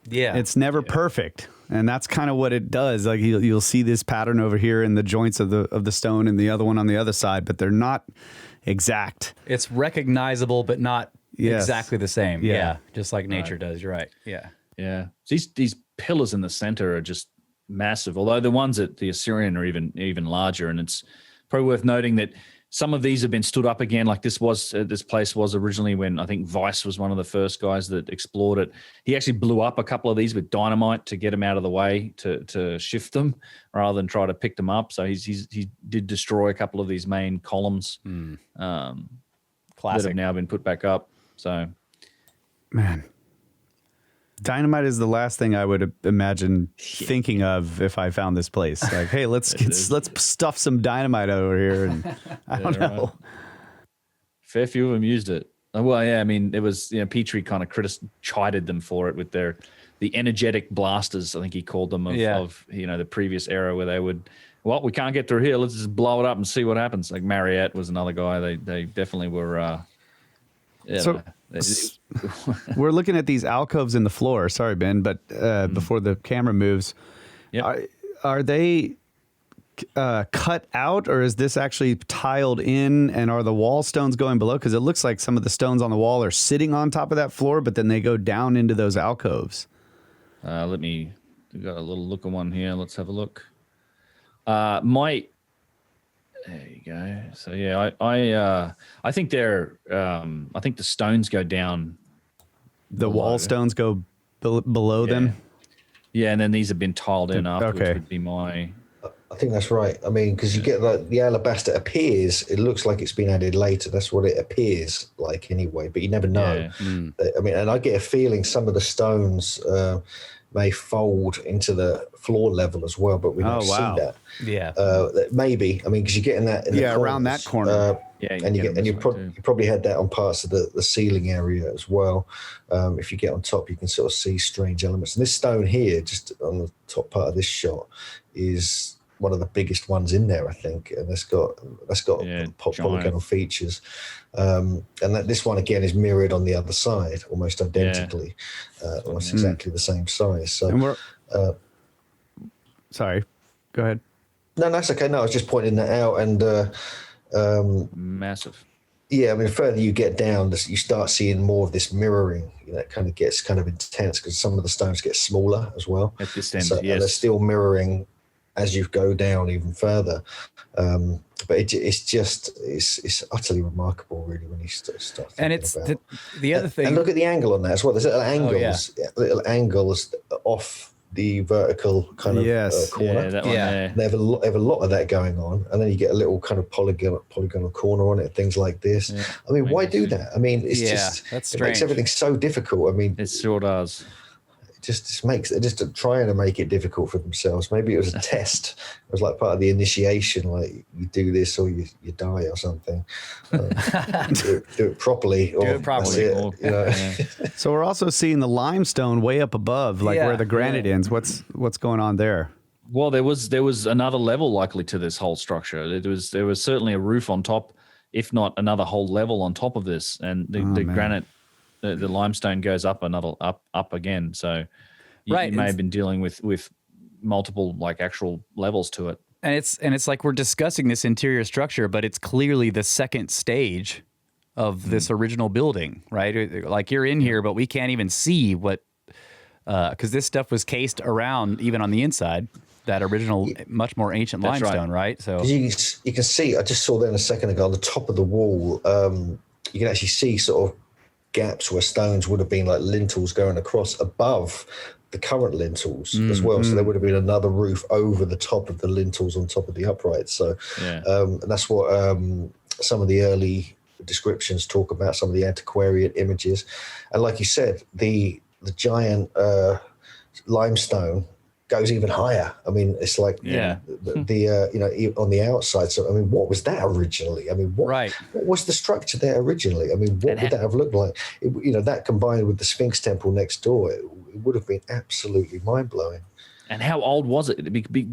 Yeah. It's never perfect. And that's kind of what it does. Like you'll see this pattern over here in the joints of the stone and the other one on the other side, but they're not exact. It's recognizable, but not exactly the same. Yeah. Just like nature does. You're right. Yeah. Yeah. These pillars in the center are just massive, although the ones at the Osirion are even larger. And it's probably worth noting that some of these have been stood up again. Like this place was originally when I think Vice was one of the first guys that explored it. He actually blew up a couple of these with dynamite to get them out of the way to shift them rather than try to pick them up. So he did destroy a couple of these main columns that have now been put back up. So, man, dynamite is the last thing I would imagine thinking of if I found this place. Like, hey, let's stuff some dynamite over here, and I don't know. Right. Fair few of them used it. Well, yeah, I mean, it was Petrie kind of chided them for it with the energetic blasters. I think he called them of the previous era where they would. Well, we can't get through here. Let's just blow it up and see what happens. Like Mariette was another guy. They definitely were. We're looking at these alcoves in the floor. Sorry, Ben, but before the camera moves, are they cut out, or is this actually tiled in? And are the wall stones going below? Because it looks like some of the stones on the wall are sitting on top of that floor, but then they go down into those alcoves. We got a little look at one here. Let's have a look. There you go. So yeah, I think I think the stones go down. The wall stones go below them. Yeah, and then these have been tiled in afterwards. Okay. Would be my. I think that's right. I mean, because you get the alabaster appears, it looks like it's been added later. That's what it appears like anyway, but you never know. Yeah. I mean, and I get a feeling some of the stones may fold into the floor level as well, but we don't see that. Yeah. Maybe. I mean, because you're getting that in the corners, around that corner. You probably had that on parts of the ceiling area as well. If you get on top, you can sort of see strange elements. And this stone here, just on the top part of this shot, is one of the biggest ones in there, I think, and that's got polygonal features. And this one again is mirrored on the other side, almost identically, almost exactly the same size. So, and we're, sorry, go ahead. No, that's okay. No, I was just pointing that out. And massive. Yeah, I mean, the further you get down, you start seeing more of this mirroring. It kind of gets kind of intense because some of the stones get smaller as well. At this end, and they're still mirroring as you go down even further. But it's utterly remarkable, really, when you start thinking and it's about the other thing. And look at the angle on that as well. There's little angles off the vertical kind of corner. Yeah, that one there. They have a lot of that going on, and then you get a little kind of polygonal corner on it, things like this. Yeah, I mean, why do that? I mean, it's it makes everything so difficult. I mean, it sure does. Just trying to make it difficult for themselves. Maybe it was a test. It was like part of the initiation, like you do this or you die or something. Do it properly. Do it properly. So we're also seeing the limestone way up above, like where the granite ends. What's going on there? Well, there was another level likely to this whole structure. There was certainly a roof on top, if not another whole level on top of this, and the granite. The limestone goes up up again, so you may have been dealing with multiple like actual levels to it. And it's like we're discussing this interior structure, but it's clearly the second stage of this original building, right? Like you're in here, but we can't even see what because this stuff was cased around even on the inside. That original, much more ancient limestone, right? So you can see. I just saw there a second ago on the top of the wall. You can actually see sort of gaps where stones would have been like lintels going across above the current lintels as well. So there would have been another roof over the top of the lintels on top of the uprights. So and that's what some of the early descriptions talk about, some of the antiquarian images. And like you said, the giant limestone goes even higher. I mean, it's like the on the outside. So I mean, what was that originally? I mean, what was the structure there originally? I mean, what would that have looked like? That combined with the Sphinx temple next door, it would have been absolutely mind blowing. And how old was it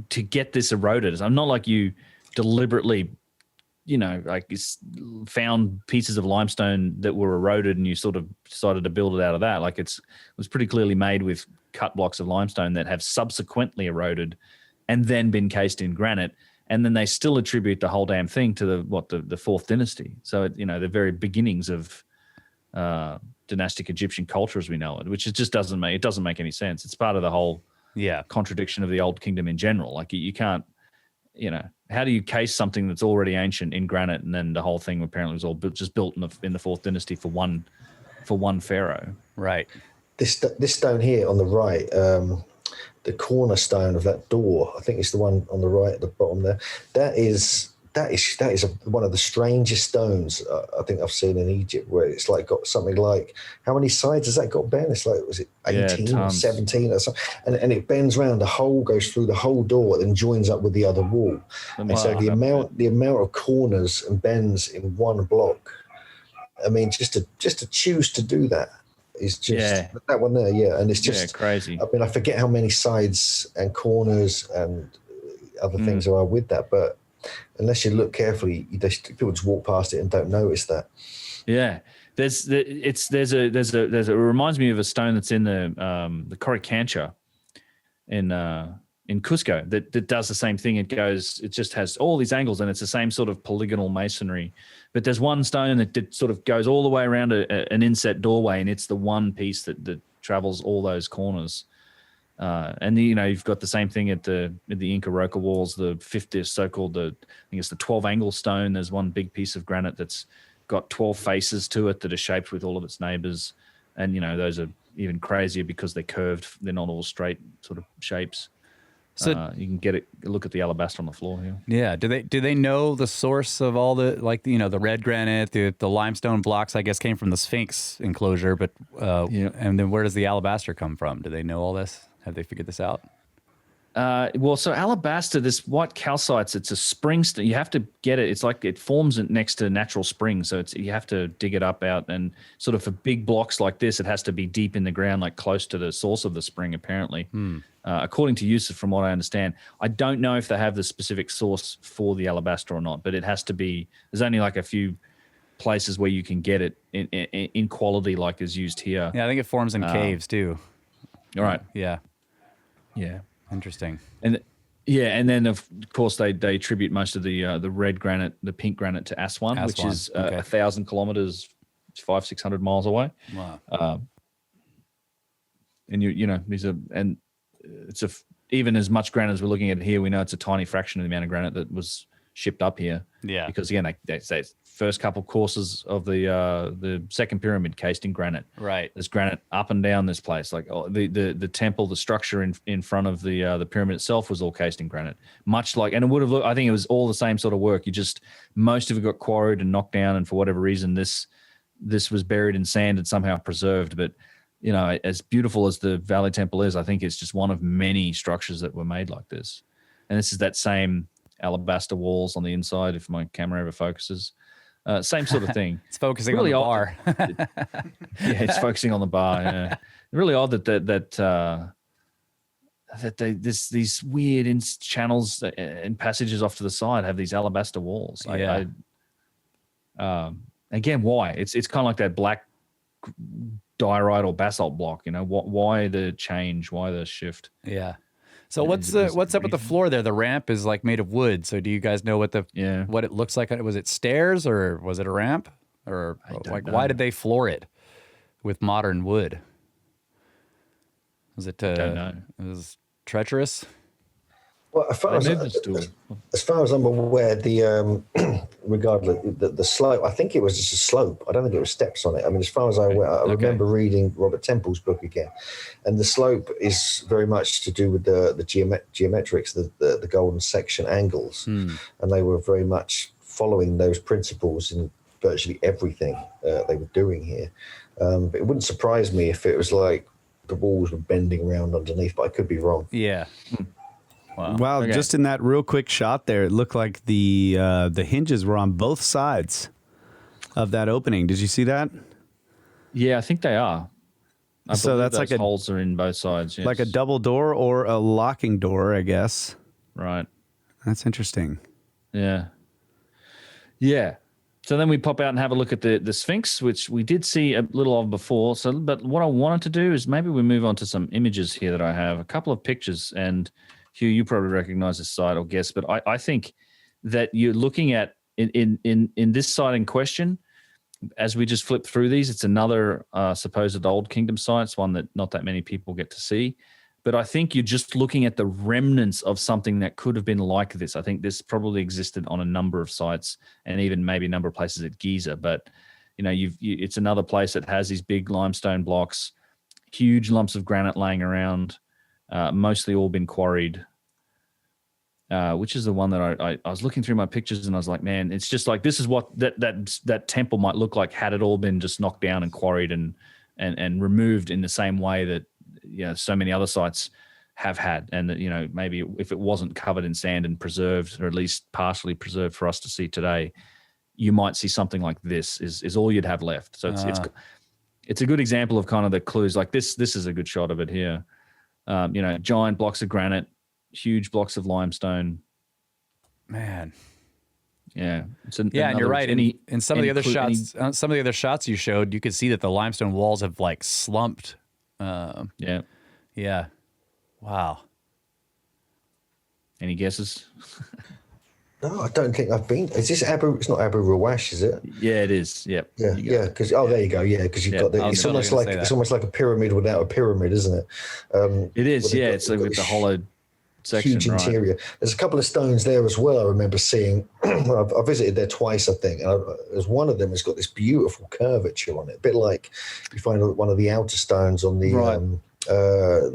to get this eroded? I'm not like you deliberately, found pieces of limestone that were eroded and you sort of decided to build it out of that. Like it was pretty clearly made with cut blocks of limestone that have subsequently eroded and then been cased in granite. And then they still attribute the whole damn thing to the fourth dynasty. So, the very beginnings of dynastic Egyptian culture as we know it, which doesn't make any sense. It's part of the whole contradiction of the old kingdom in general. Like you can't, how do you case something that's already ancient in granite, and then the whole thing apparently was all built in the fourth dynasty for one pharaoh. Right. This stone here on the right, the cornerstone of that door, I think it's the one on the right at the bottom there. That is one of the strangest stones I think I've seen in Egypt, where it's like got something like, how many sides has that got, Ben? It's like, was it 18 or 17 or something? And it bends around, the hole goes through the whole door, then joins up with the other wall. And so the amount of corners and bends in one block, I mean, just to choose to do that is just that one there, and it's just crazy. I mean, I forget how many sides and corners and other things there are with that, but unless you look carefully, people just walk past it and don't notice that. Yeah, it reminds me of a stone that's in the Coricancha in Cusco that does the same thing. It just has all these angles, and it's the same sort of polygonal masonry. But there's one stone that sort of goes all the way around an inset doorway, and it's the one piece that travels all those corners. And you've got the same thing at the Inca Roca walls, the fifth so-called, I think it's the 12 angle stone. There's one big piece of granite that's got 12 faces to it that are shaped with all of its neighbors. And, those are even crazier because they're curved. They're not all straight sort of shapes. So you can look at the alabaster on the floor here. Yeah. Do they know the source of all the, the red granite, the limestone blocks, I guess, came from the Sphinx enclosure, but and then where does the alabaster come from? Do they know all this? Have they figured this out? So alabaster, this white calcites, it's a spring. You have to get it. It's like it forms next to natural springs. So you have to dig it up out, and sort of for big blocks like this, it has to be deep in the ground, like close to the source of the spring, apparently. According to Yusuf, from what I understand. I don't know if they have the specific source for the alabaster or not, but it has to be, there's only like a few places where you can get it in quality like is used here. Yeah, I think it forms in caves too. All right. Yeah. Yeah. Interesting. And then of course they attribute most of the red granite, the pink granite, to Aswan, which is 1,000 kilometers, 500-600 miles away. Wow. And even as much granite as we're looking at here, we know it's a tiny fraction of the amount of granite that was shipped up here. Yeah. Because again, they say first couple courses of the second pyramid cased in granite. Right. There's granite up and down this place. Like the temple, the structure in front of the pyramid itself was all cased in granite. Much like, and it would have looked, I think it was all the same sort of work. Most of it got quarried and knocked down, and for whatever reason, this was buried in sand and somehow preserved. But as beautiful as the Valley Temple is, I think it's just one of many structures that were made like this. And this is that same alabaster walls on the inside, if my camera ever focuses. Same sort of thing. It's focusing really on the bar. It's focusing on the bar. Yeah. Really odd that these weird channels and passages off to the side have these alabaster walls. Yeah. Again, why? It's kind of like that black diorite or basalt block. Why the change? Why the shift? Yeah. So what's up with the floor there? The ramp is like made of wood. So do you guys know what it looks like? Was it stairs or was it a ramp? Or like why did they floor it with modern wood? Was it? I don't know. It was treacherous. Well, as far as I'm aware, regardless the slope, I think it was just a slope. I don't think it was steps on it. I mean, as far as I remember reading Robert Temple's book again, and the slope is very much to do with the geometrics, the golden section angles, and they were very much following those principles in virtually everything they were doing here. But it wouldn't surprise me if it was like the walls were bending around underneath, but I could be wrong. Yeah. Wow, okay. Just in that real quick shot there, it looked like the hinges were on both sides of that opening. Did you see that? Yeah, I think they are. So that's like holes are in both sides. Yes. Like a double door or a locking door, I guess. Right. That's interesting. Yeah. Yeah. So then we pop out and have a look at the Sphinx, which we did see a little of before. But what I wanted to do is maybe we move on to some images here that I have, a couple of pictures, and Hugh, you probably recognize this site or guess, but I think that you're looking at in this site in question, as we just flip through these, it's another supposed Old Kingdom site. It's one that not that many people get to see. But I think you're just looking at the remnants of something that could have been like this. I think this probably existed on a number of sites and even maybe a number of places at Giza. But, it's another place that has these big limestone blocks, huge lumps of granite laying around, mostly all been quarried, which is the one that I was looking through my pictures and I was like, man, it's just like, this is what that temple might look like had it all been just knocked down and quarried and removed in the same way that, so many other sites have had. And that, maybe if it wasn't covered in sand and preserved, or at least partially preserved for us to see today, you might see something like this is all you'd have left. So it's a good example of kind of the clues. Like this is a good shot of it here. Giant blocks of granite, huge blocks of limestone. Man. Yeah. And you're right. In some of the other shots you showed, you could see that the limestone walls have like slumped. Yeah. Wow. Any guesses? No, I don't think I've been. Is this Abu? It's not Abu Rawash, is it? Yeah, it is. Yep. Yeah. Because there you go. Yeah, because you've got the. It's almost like a pyramid without a pyramid, isn't it? It is. Yeah, it's like with the hollowed section. Huge interior. There's a couple of stones there as well. I remember seeing. I visited there twice, I think. And there's one of them has got this beautiful curvature on it, a bit like you find one of the outer stones on the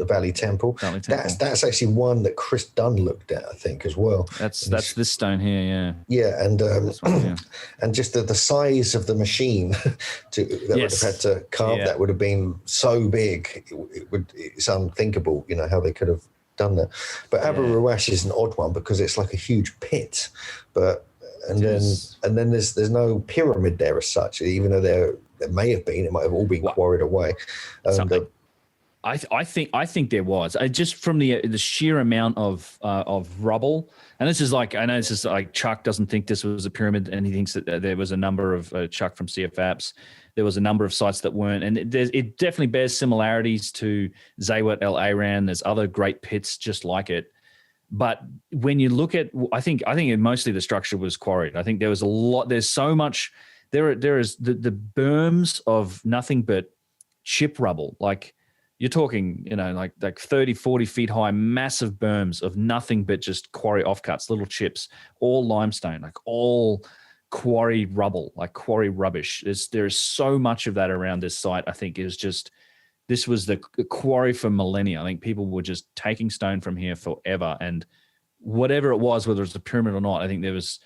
Valley Temple. That's actually one that Chris Dunn looked at, I think, as well. That's this stone here, yeah. Yeah, and and just the size of the machine would have had to carve that would have been so big. It's unthinkable, how they could have done that. But Abu Rawash is an odd one because it's like a huge pit, and then there's no pyramid there as such, even though there may have been. It might have all been quarried away. I think there was. Just from the sheer amount of rubble, and this is like, I know this is like Chuck doesn't think this was a pyramid, and he thinks that there was a number of Chuck from CF Apps. There was a number of sites that weren't, and it definitely bears similarities to Zaywat El Aran. There's other great pits just like it, but when you look at, I think mostly the structure was quarried. I think there was a lot. There's so much. There is the berms of nothing but chip rubble, like. You're talking, like 30, 40 feet high, massive berms of nothing but just quarry offcuts, little chips, all limestone, like all quarry rubble, like quarry rubbish. There is so much of that around this site. I think this was the quarry for millennia. I think people were just taking stone from here forever. And whatever it was, whether it's a pyramid or not, I think there was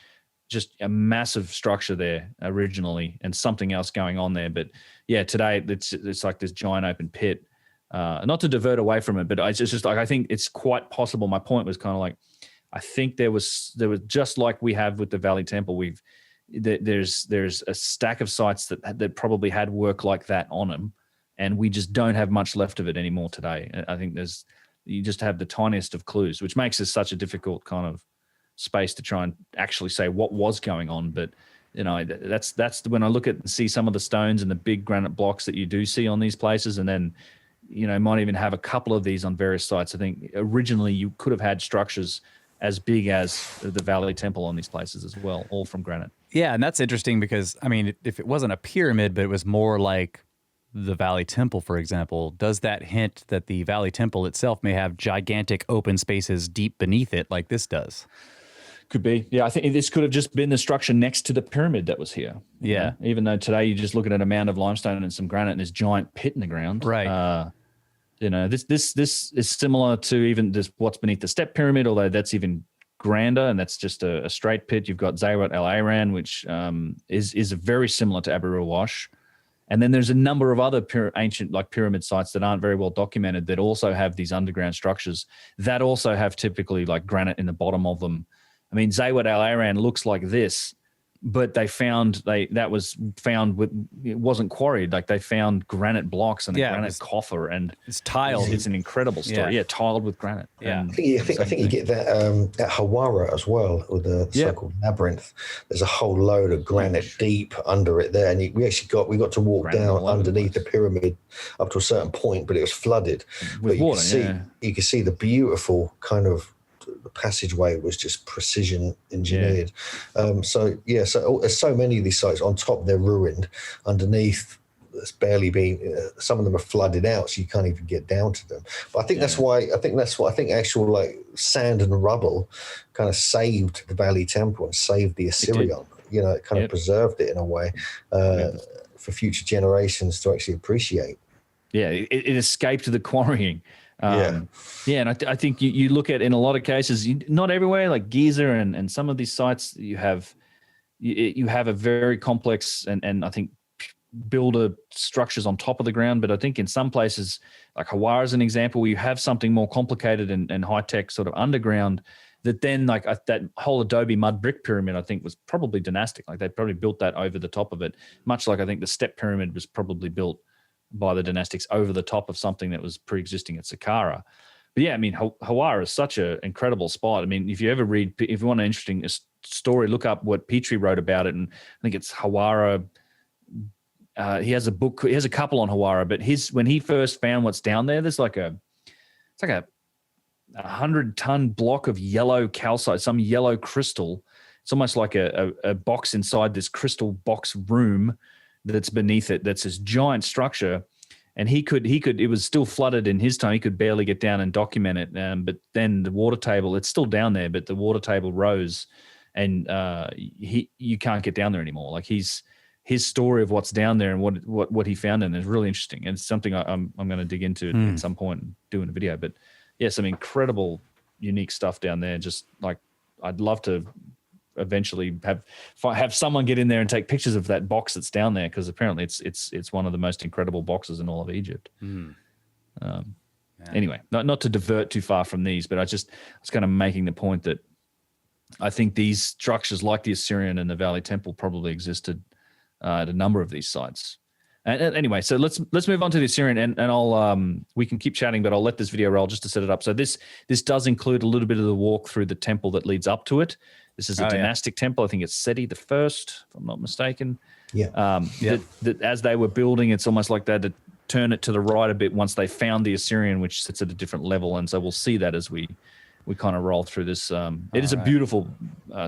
just a massive structure there originally and something else going on there. But yeah, today it's like this giant open pit. Not to divert away from it, but it's just like, I think it's quite possible. My point was kind of like, I think there was just like we have with the Valley Temple. There's a stack of sites that probably had work like that on them, and we just don't have much left of it anymore today. I think you just have the tiniest of clues, which makes this such a difficult kind of space to try and actually say what was going on. But that's when I look at and see some of the stones and the big granite blocks that you do see on these places, and then. Might even have a couple of these on various sites. I think originally you could have had structures as big as the Valley Temple on these places as well, all from granite. Yeah, and that's interesting because, I mean, if it wasn't a pyramid, but it was more like the Valley Temple, for example, does that hint that the Valley Temple itself may have gigantic open spaces deep beneath it like this does? Could be. Yeah, I think this could have just been the structure next to the pyramid that was here. Yeah. Even though today you're just looking at a mound of limestone and some granite and this giant pit in the ground. Right. This is similar to even just what's beneath the step pyramid, although that's even grander, and that's just a straight pit. You've got Zaywat El Aran, which is very similar to Abu Rawash. And then there's a number of other ancient pyramid sites that aren't very well documented that also have these underground structures that also have typically like granite in the bottom of them. I mean, Zaywat El Aran looks like this, but it wasn't quarried. Like they found granite blocks and a granite coffer, and it's tiled. It's an incredible story. Yeah, tiled with granite. Yeah, and I think you get that at Hawara as well, with the so-called labyrinth. There's a whole load of granite deep under it there, and we got to walk down underneath the pyramid up to a certain point, but it was flooded. With water. You can see the beautiful kind of. The passageway was just precision engineered. So there's so many of these sites. On top, they're ruined. Underneath, that's barely been. Some of them are flooded out, so you can't even get down to them. But I think that's why. I think actual like sand and rubble kind of saved the Valley Temple and saved the Osirion. You know, it kind of preserved it in a way for future generations to actually appreciate. Yeah, it escaped the quarrying. And I think you look at, in a lot of cases, not everywhere, like Giza and some of these sites, you have a very complex and I think builder structures on top of the ground. But I think in some places, like Hawara is an example, where you have something more complicated and high tech sort of underground. That then, like that whole adobe mud brick pyramid, I think was probably dynastic. Like they probably built that over the top of it, much like I think the step pyramid was probably built by the dynastics over the top of something that was pre-existing at Saqqara. But yeah, I mean, Hawara is such an incredible spot. I mean, if you want an interesting story, look up what Petrie wrote about it. And I think it's Hawara. He has a book. He has a couple on Hawara, but when he first found what's down there, there's like a 100-ton block of yellow calcite, some yellow crystal. It's almost like a box inside this crystal box room that's beneath it. That's this giant structure. And he could, it was still flooded in his time. He could barely get down and document it. But then the water table, it's still down there, but the water table rose and you can't get down there anymore. Like his story of what's down there and what he found in it is really interesting. And it's something I'm going to dig into at some point and do in a video. But yeah, some incredible, unique stuff down there. Just like, I'd love to eventually have someone get in there and take pictures of that box that's down there, because apparently it's one of the most incredible boxes in all of Egypt. Anyway, not to divert too far from these, but I was kind of making the point that I think these structures like the Osirion and the Valley Temple probably existed at a number of these sites. And anyway, so let's move on to the Osirion, and I'll we can keep chatting, but I'll let this video roll just to set it up. So this does include a little bit of the walk through the temple that leads up to it. This is a dynastic temple. I think it's Seti the First, if I'm not mistaken. That as they were building, it's almost like they had to turn it to the right a bit once they found the Osirion, which sits at a different level. And so we'll see that as we kind of roll through this. It is a beautiful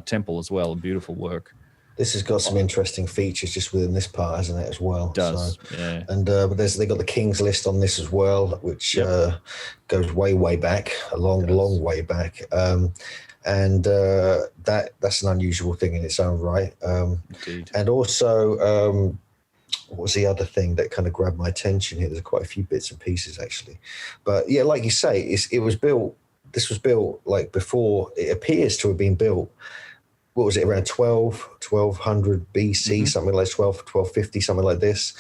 temple as well, a beautiful work. This has got some interesting features just within this part, hasn't it, as well? It does, yeah. And but they got the King's List on this as well, which goes way back, a long way back. And that's an unusual thing in its own right. Indeed. And also, what was the other thing that kind of grabbed my attention here? There's quite a few bits and pieces, actually. But yeah, like you say, it was built, this was built like before, it appears to have been built, what was it, around 1200 BC, something like 1250, something like this.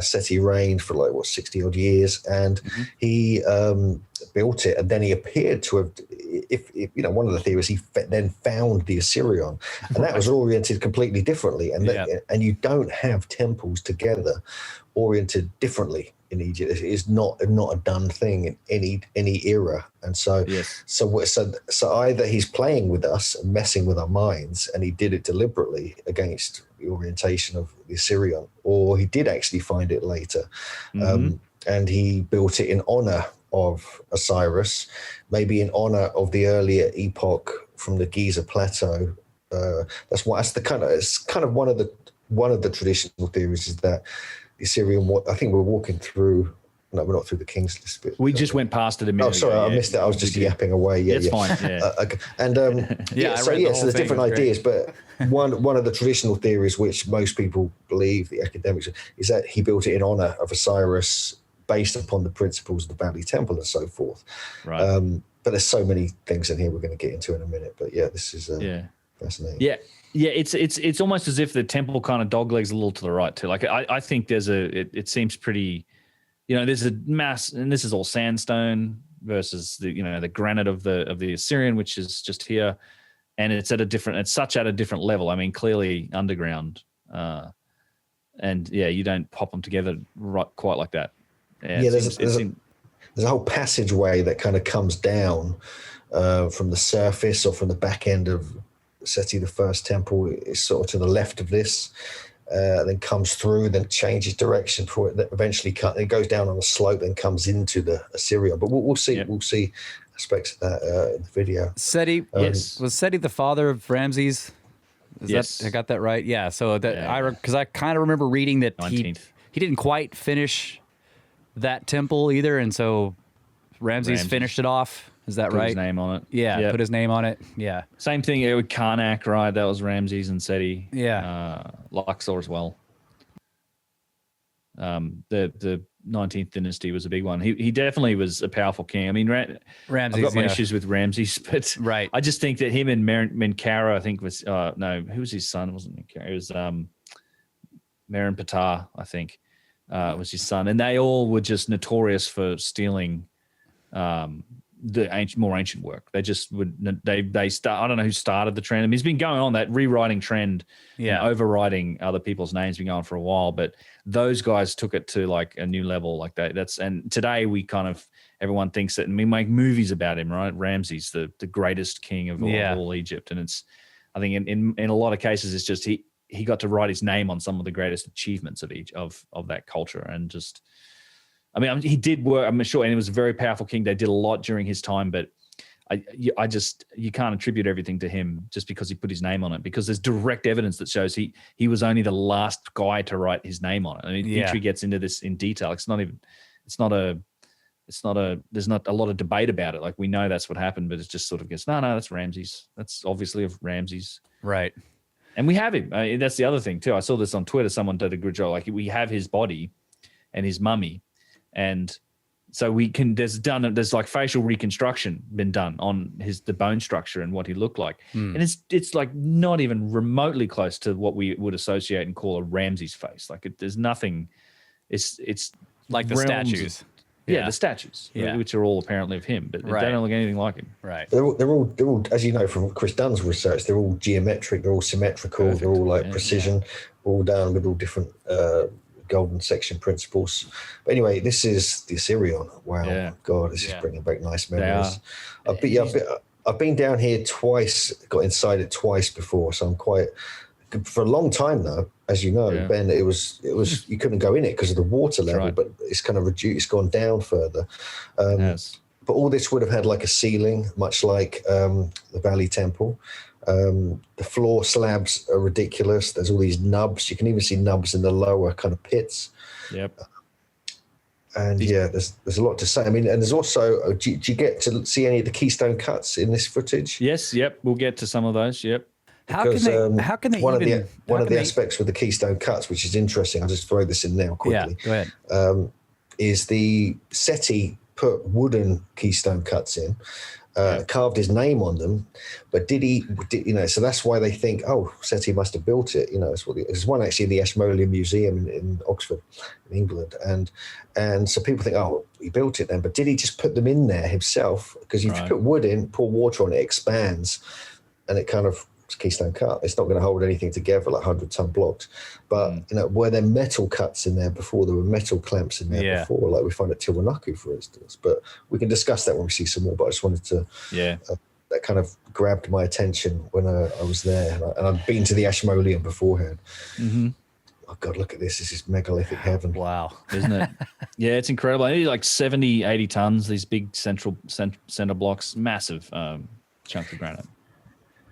Seti reigned for like, 60 odd years. And he built it, and then he appeared to have, if one of the theories, he then found the Osirion, and that was oriented completely differently. And and you don't have temples together oriented differently in Egypt. It is not a done thing in any era. And so so either he's playing with us and messing with our minds, and he did it deliberately against the orientation of the Osirion, or he did actually find it later, and he built it in honor of Osiris, maybe in honor of the earlier epoch from the Giza Plateau. It's kind of one of the traditional theories is that the Osirion. I think we're walking through. No, we're not through the King's List bit. We just went past it a minute. Oh, sorry, I missed it. I was just yapping away. Yeah, it's fine. Yeah. Okay. And so there's different ideas, but one of the traditional theories, which most people believe, the academics, is that he built it in honor of Osiris, based upon the principles of the Valley Temple and so forth. Right. But there's so many things in here we're going to get into in a minute. But yeah, this is fascinating. Yeah. Yeah, it's almost as if the temple kind of doglegs a little to the right too. Like I think it seems pretty, there's a mass, and this is all sandstone versus the granite of the Osirion, which is just here, and it's at a different level. I mean, clearly underground, and you don't pop them together quite like that. There's a whole passageway that kind of comes down from the surface or from the back end of Seti the First temple. Is sort of to the left of this, then comes through, then changes direction for it. That eventually it goes down on a slope, then comes into the Osirion. But we'll see. Yep. We'll see aspects of that in the video. Seti, was Seti the father of Ramses? I got that right. Yeah. So because I kind of remember reading that 19th. he didn't quite finish that temple either, and so Ramses finished it off. Is that Put right? his name on it. Yeah, put his name on it. Yeah. Same thing with Karnak, right? That was Ramses and Seti. Yeah. Luxor as well. The 19th dynasty was a big one. He definitely was a powerful king. I mean, Ramses. I've got my issues with Ramses, but right. I just think that him and Menkara, I think was no, who was his son? It wasn't Menkara. It was Merenptah, I think, was his son, and they all were just notorious for stealing the more ancient work. They just would they start. I don't know who started the trend. I mean, it's been going on, that rewriting trend, and overwriting other people's names, been going for a while. But those guys took it to like a new level, like that. And today we kind of, everyone thinks that, and we make movies about him, right? Ramses, the greatest king of all Egypt, and it's, I think in a lot of cases, it's just he got to write his name on some of the greatest achievements of each of that culture, and just. I mean, he did work, I'm sure, and he was a very powerful king. They did a lot during his time, but I just, you can't attribute everything to him just because he put his name on it, because there's direct evidence that shows he was only the last guy to write his name on it. I mean, Dmitri gets into this in detail. There's not a lot of debate about it. Like, we know that's what happened, but it's just sort of gets, no, that's Ramses. That's obviously of Ramses. Right. And we have him. That's the other thing too. I saw this on Twitter. Someone did a good job. Like, we have his body and his mummy. And so we can, there's like facial reconstruction been done on the bone structure and what he looked like. And it's like not even remotely close to what we would associate and call a Ramses face. Like, there's nothing, it's like the statues. The statues, which are all apparently of him, but they don't look anything like him. Right. They're all, as you know from Chris Dunn's research, they're all geometric, they're all symmetrical, they're all like precision, all done with all different golden section principles. But anyway, this is the Osirion. Wow, God, this is bringing back nice memories. I've been down here twice, got inside it twice before, so I'm quite, for a long time now, as you know, Ben, it was you couldn't go in it because of the water level, but it's kind of reduced, it's gone down further. But all this would have had like a ceiling, much like the Valley Temple. The floor slabs are ridiculous. There's all these nubs. You can even see nubs in the lower kind of pits. Yep. And there's a lot to say. I mean, and there's also, do you get to see any of the keystone cuts in this footage? Yes. Yep. We'll get to some of those. Yep. How can they one of the aspects with the keystone cuts, which is interesting, I'll just throw this in now quickly. Yeah, go ahead. Is the Seti put wooden keystone cuts in, carved his name on them, but did so that's why they think, oh, Seti must have built it. There's one actually in the Ashmolean Museum in Oxford, in England, and so people think, oh, he built it then, but did he just put them in there himself? Because if you put wood in, pour water on it, expands, and it kind of keystone cut. It's not going to hold anything together like 100-ton blocks. But were there metal cuts in there before? There were metal clamps in there before, like we find at Tiwanaku, for instance. But we can discuss that when we see some more. But I just wanted to, that kind of grabbed my attention when I was there, and I'd been to the Ashmolean beforehand. Mm-hmm. Oh God, look at this! This is megalithic heaven. Wow, isn't it? Yeah, it's incredible. I need like 70, 80 tons. These big center blocks, massive chunks of granite.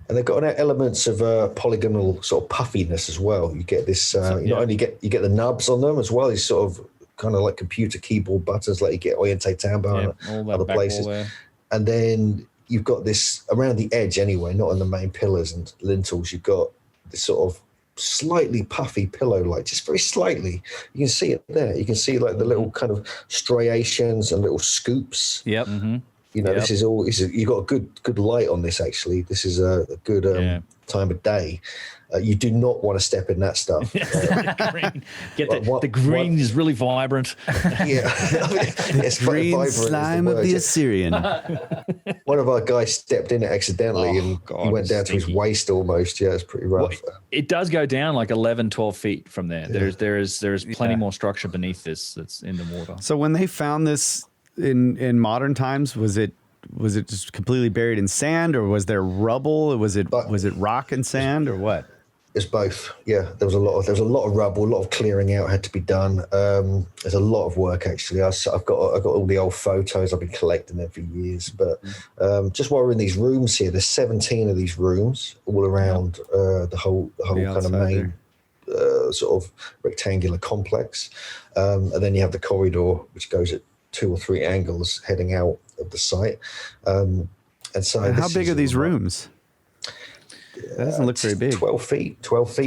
And they've got elements of polygonal sort of puffiness as well. You get this, not only get the nubs on them as well, these sort of kind of like computer keyboard buttons like you get Oriente Tambo and other places. And then you've got this around the edge anyway, not on the main pillars and lintels. You've got this sort of slightly puffy pillow-like, just very slightly. You can see it there. You can see like the little kind of striations and little scoops. Yep. Mm-hmm. This is all. You've got a good light on this. Actually, this is a good time of day. You do not want to step in that stuff. The green is really vibrant. It's green vibrant slime of the Osirion. One of our guys stepped in it accidentally, and he went down to his waist almost. Yeah, it's pretty rough. Well, it does go down like 11, 12 feet from there. There is plenty more structure beneath this that's in the water. So when they found this in modern times, was it just completely buried in sand, or was there rubble? Was it rock and sand, or what? It's both. Yeah, there was a lot of rubble, a lot of clearing out had to be done. There's a lot of work actually. I've got all the old photos. I've been collecting them for years. But just while we're in these rooms here, there's 17 of these rooms all around the whole kind of main sort of rectangular complex. And then you have the corridor, which goes at 2 or 3 angles heading out of the site. And how big are these rooms? That doesn't look very big. 12 feet,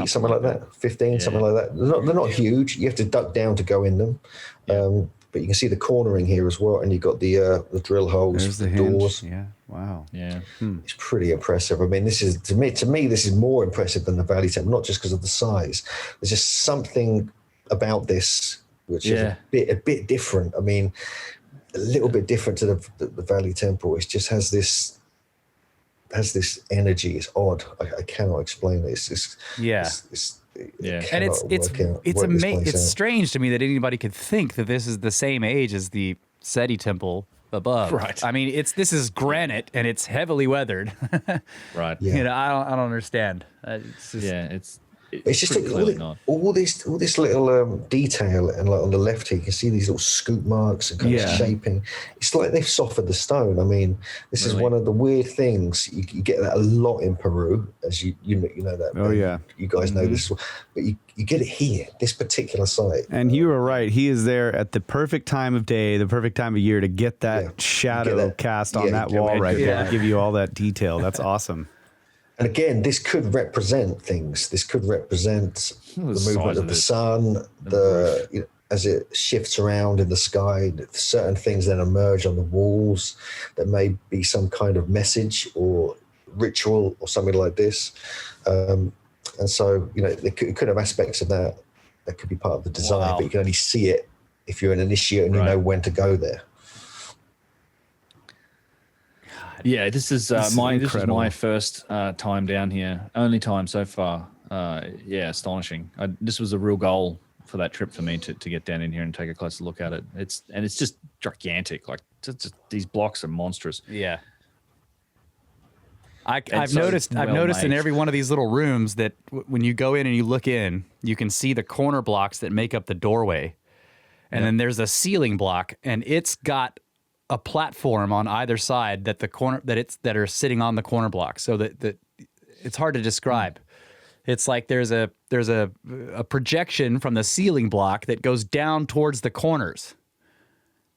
something like that. 15, something like that. They're not huge. You have to duck down to go in them. But you can see the cornering here as well, and you've got the drill holes, There's the hinge. doors. Yeah, wow. Yeah. It's pretty impressive. I mean, this is to me this is more impressive than the Valley Temple, not just because of the size. There's just something about this which is a bit different. I mean, a little bit different to the Valley Temple. It just has this energy. It's odd. I cannot explain it. It's just And it's strange to me that anybody could think that this is the same age as the SETI temple above. Right. I mean, this is granite and it's heavily weathered. Right. Yeah. You know, I don't understand. It's just, It's just pretty clearly not. all this little detail, and like on the left here, you can see these little scoop marks and kind of shaping. It's like they've softened the stone. I mean, this is one of the weird things. You get that a lot in Peru, as you know that. Oh, yeah. You guys know this, but you get it here, this particular site. And you were right. He is there at the perfect time of day, the perfect time of year to get that shadow cast on that wall right there to give you all that detail. That's awesome. And again, this could represent things. This could represent the movement of the sun, as it shifts around in the sky. Certain things then emerge on the walls that may be some kind of message or ritual or something like this. And so, it could have aspects of that could be part of the design, but you can only see it if you're an initiate and you know when to go there. Yeah, this is my first time down here. Only time so far. Astonishing. This was a real goal for that trip for me to get down in here and take a closer look at it. It's just gigantic. Like just these blocks are monstrous. Yeah. I've noticed in every one of these little rooms that when you go in and you look in, you can see the corner blocks that make up the doorway. And then there's a ceiling block, and it's got a platform on either side that are sitting on the corner block, so that it's hard to describe. It's like there's a projection from the ceiling block that goes down towards the corners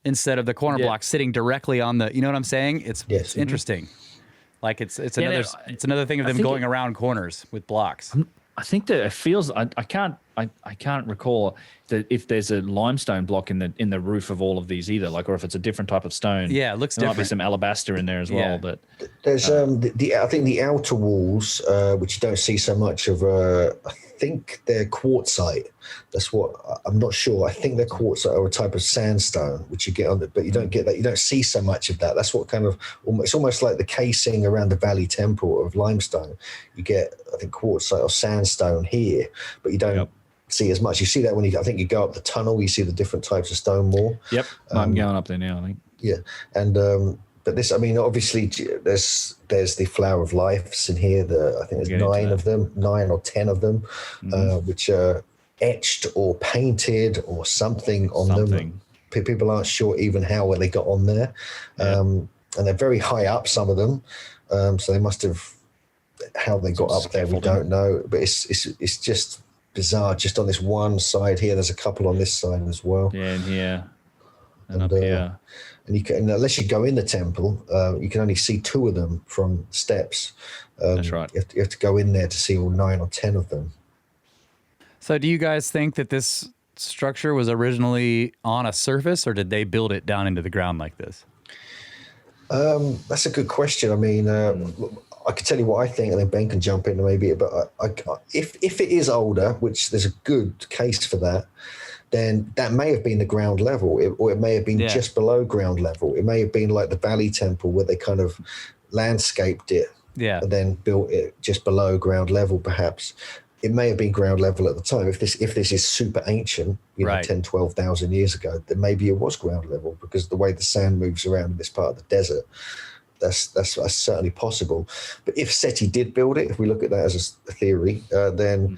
instead of the corner block sitting directly on the. You know what I'm saying? It's interesting. Like it's another thing of them going around corners with blocks. I think that it feels. I can't recall that if there's a limestone block in the roof of all of these either, like, or if it's a different type of stone. Yeah, it looks there different. might be some alabaster in there as well. But there's I think the outer walls, which you don't see so much of. I think they're quartzite. That's what I'm not sure. I think they're quartzite or a type of sandstone, which you get on it, but you don't get that. You don't see so much of that. That's what kind of it's almost like the casing around the Valley Temple of limestone. You get, I think, quartzite or sandstone here, but you don't see as much. You see that when I think you go up the tunnel, you see the different types of stone more. Yep, I'm going up there now, I think. Yeah, and but this, I mean, obviously, there's the flower of life in here. I think there's 9 of them, 9 or 10 of them, which are etched or painted or something on them. People aren't sure even how they got on there, and they're very high up. Some of them, so they must have how they got up there. We don't know, but it's just bizarre. Just on this one side here, there's a couple on this side as well. Yeah, and here, and up here. And you can, unless you go in the temple, you can only see 2 of them from steps. That's right. You have to go in there to see all 9 or 10 of them. So do you guys think that this structure was originally on a surface, or did they build it down into the ground like this? That's a good question. I mean, I could tell you what I think, and then Ben can jump in maybe. But if it is older, which there's a good case for that, then that may have been the ground level, or it may have been just below ground level. It may have been like the Valley Temple, where they kind of landscaped it and then built it just below ground level, perhaps. It may have been ground level at the time. If this is super ancient, 10, 12,000 years ago, then maybe it was ground level, because the way the sand moves around in this part of the desert, that's certainly possible. But if SETI did build it, if we look at that as a theory, then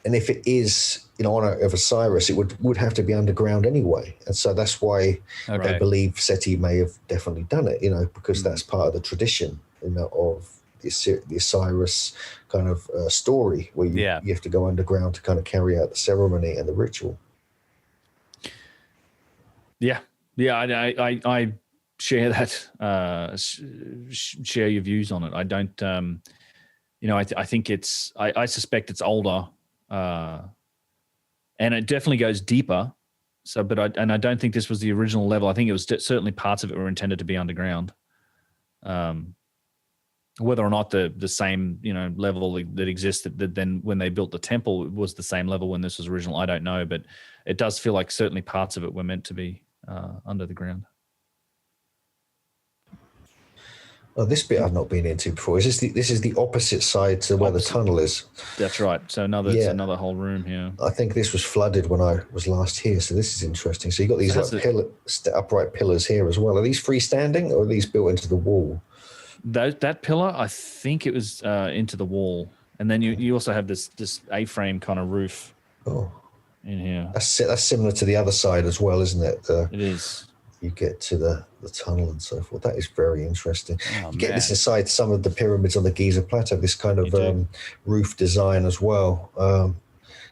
and if it is in honor of Osiris, it would have to be underground anyway. And so that's why they believe SETI may have definitely done it, because that's part of the tradition, of the Osiris kind of story, where you have to go underground to kind of carry out the ceremony and the ritual. Yeah, I share that. Share your views on it. I don't. I think I suspect it's older, and it definitely goes deeper. So, but I don't think this was the original level. I think it was certainly parts of it were intended to be underground. Whether or not the same level that existed that then when they built the temple was the same level when this was original, I don't know. But it does feel like certainly parts of it were meant to be under the ground. Oh, this bit I've not been into before. This is the opposite side to where the tunnel is. That's right. So it's another whole room here. I think this was flooded when I was last here, so this is interesting. So you got these upright pillars here as well. Are these freestanding or are these built into the wall? That pillar, I think it was into the wall, and then you also have this A-frame kind of roof. In here. That's similar to the other side as well, isn't it? It is. You get to the tunnel and so forth. That is very interesting. You get this inside some of the pyramids on the Giza Plateau, this kind of roof design as well. So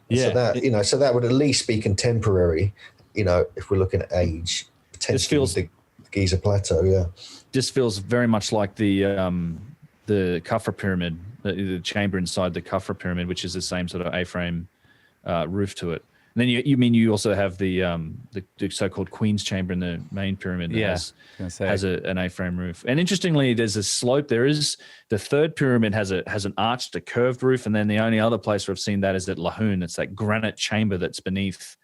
that would at least be contemporary, if we're looking at age, potentially the Giza Plateau, yeah. This feels very much like the Khafra pyramid, the chamber inside the Khafra pyramid, which is the same sort of A-frame roof to it. And then you also have the so-called Queen's Chamber in the main pyramid that has an A-frame roof. And interestingly, there's a slope. There is the third pyramid has an arched, a curved roof, and then the only other place where I've seen that is at Lahoun. It's that granite chamber that's beneath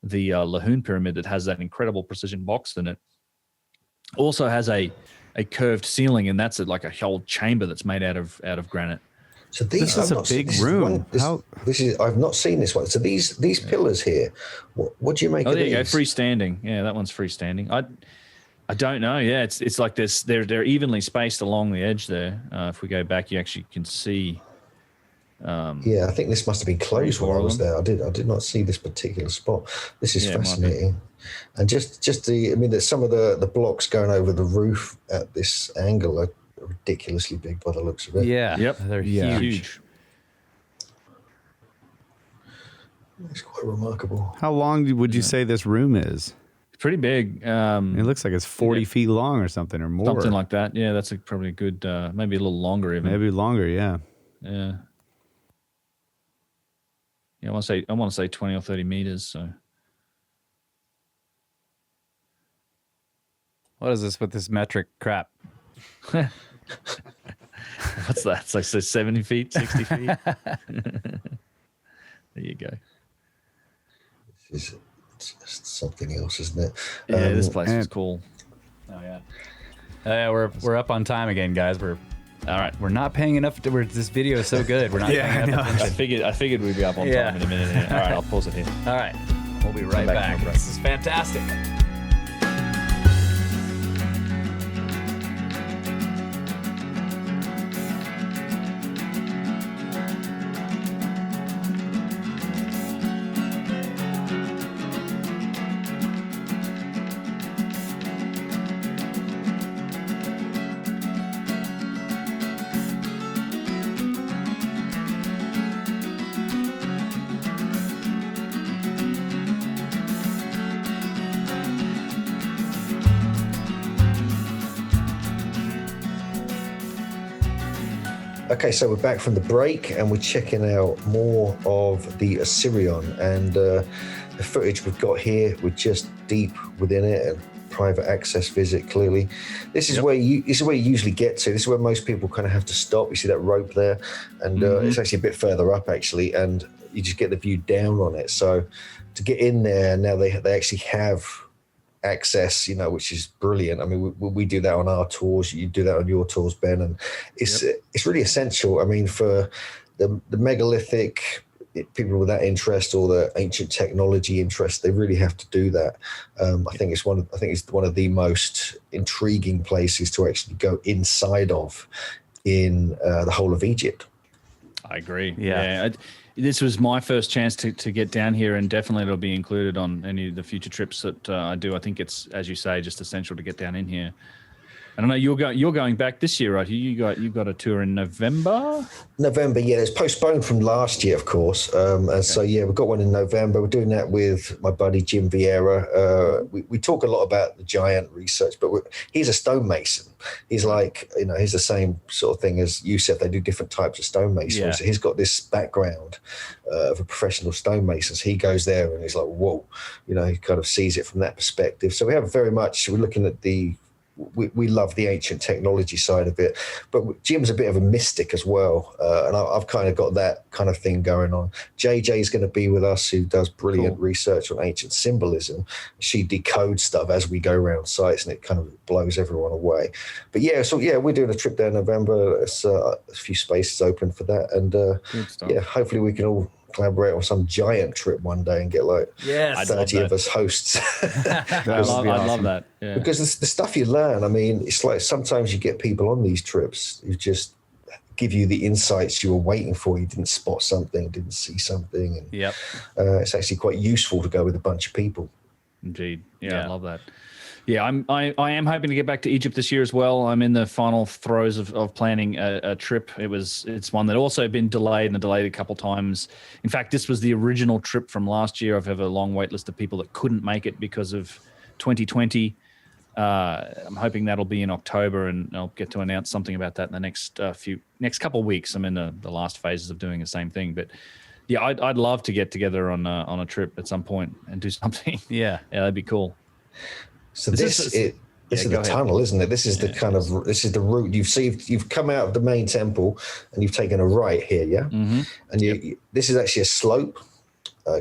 the Lahoun pyramid that has that incredible precision box in it. Also has a curved ceiling, and that's like a whole chamber that's made out of granite. So this is a big room. I've not seen this one. So these pillars here, what do you make of these? There you go, freestanding. Yeah, that one's freestanding. I don't know. Yeah, it's like this. They're evenly spaced along the edge there. If we go back, you actually can see. I think this must have been closed when I was there. I did not see this particular spot. This is fascinating. And just there's some of the blocks going over the roof at this angle are ridiculously big by the looks of it. Yeah. Yep. They're huge. It's quite remarkable. How long would you say this room is? It's pretty big. It looks like it's 40 feet long or something or more. Something like that. Yeah, that's probably a good, maybe a little longer even. Maybe longer, yeah. Yeah. Yeah, I want to say 20 or 30 meters. So. What is this with this metric crap? What's that? It's like 70 feet, 60 feet. There you go. It's something else, isn't it? Yeah, this place is cool. Oh yeah. We're up on time again, guys. All right. We're not paying enough. This video is so good. We're not paying enough attention. I figured we'd be up on time in a minute. Here. All right, I'll pause it here. All right. We'll be right back. This is fantastic. Okay, so we're back from the break and we're checking out more of the Osirion, and the footage we've got here, we're just deep within it, and private access visit clearly. This is where you usually get to. This is where most people kind of have to stop. You see that rope there, and it's actually a bit further up actually, and you just get the view down on it. So to get in there now, they actually have access, which is brilliant. I mean, we do that on our tours. You do that on your tours, Ben, and it's really essential. I mean, for the megalithic people with that interest or the ancient technology interest, they really have to do that. I think it's one of the most intriguing places to actually go inside of in the whole of Egypt. I agree. Yeah. This was my first chance to get down here, and definitely it'll be included on any of the future trips that I do. I think it's, as you say, just essential to get down in here. I know you're going back this year, right? You've got a tour in November. November, yeah. It's postponed from last year, of course. And so, yeah, we've got one in November. We're doing that with my buddy Jim Vieira. We talk a lot about the giant research, but he's a stonemason. He's like, he's the same sort of thing as you said. They do different types of stonemasonry. Yeah. So he's got this background of a professional stonemason. So he goes there and he's like, whoa, he kind of sees it from that perspective. So we're looking at we love the ancient technology side of it, but Jim's a bit of a mystic as well, and I've kind of got that kind of thing going on. JJ's going to be with us, who does brilliant research on ancient symbolism. She decodes stuff as we go around sites, and it kind of blows everyone away. But we're doing a trip there in November. There's a few spaces open for that, and hopefully we can all collaborate on some giant trip one day and get like 30 of us hosts. I'd love that. Yeah. Because the stuff you learn, I mean, it's like sometimes you get people on these trips who just give you the insights you were waiting for. You didn't spot something, didn't see something. And it's actually quite useful to go with a bunch of people. Indeed. Yeah. I love that. Yeah, I am hoping to get back to Egypt this year as well. I'm in the final throes of planning a trip. It's one that also been delayed a couple times. In fact, this was the original trip from last year. I've had a long wait list of people that couldn't make it because of 2020. I'm hoping that'll be in October, and I'll get to announce something about that in the next couple of weeks. I'm in the last phases of doing the same thing, but yeah, I'd love to get together on a trip at some point and do something. Yeah, that'd be cool. So this is the tunnel, isn't it? This is this is the route you've come out of the main temple and you've taken a right here, yeah. Mm-hmm. And this is actually a slope,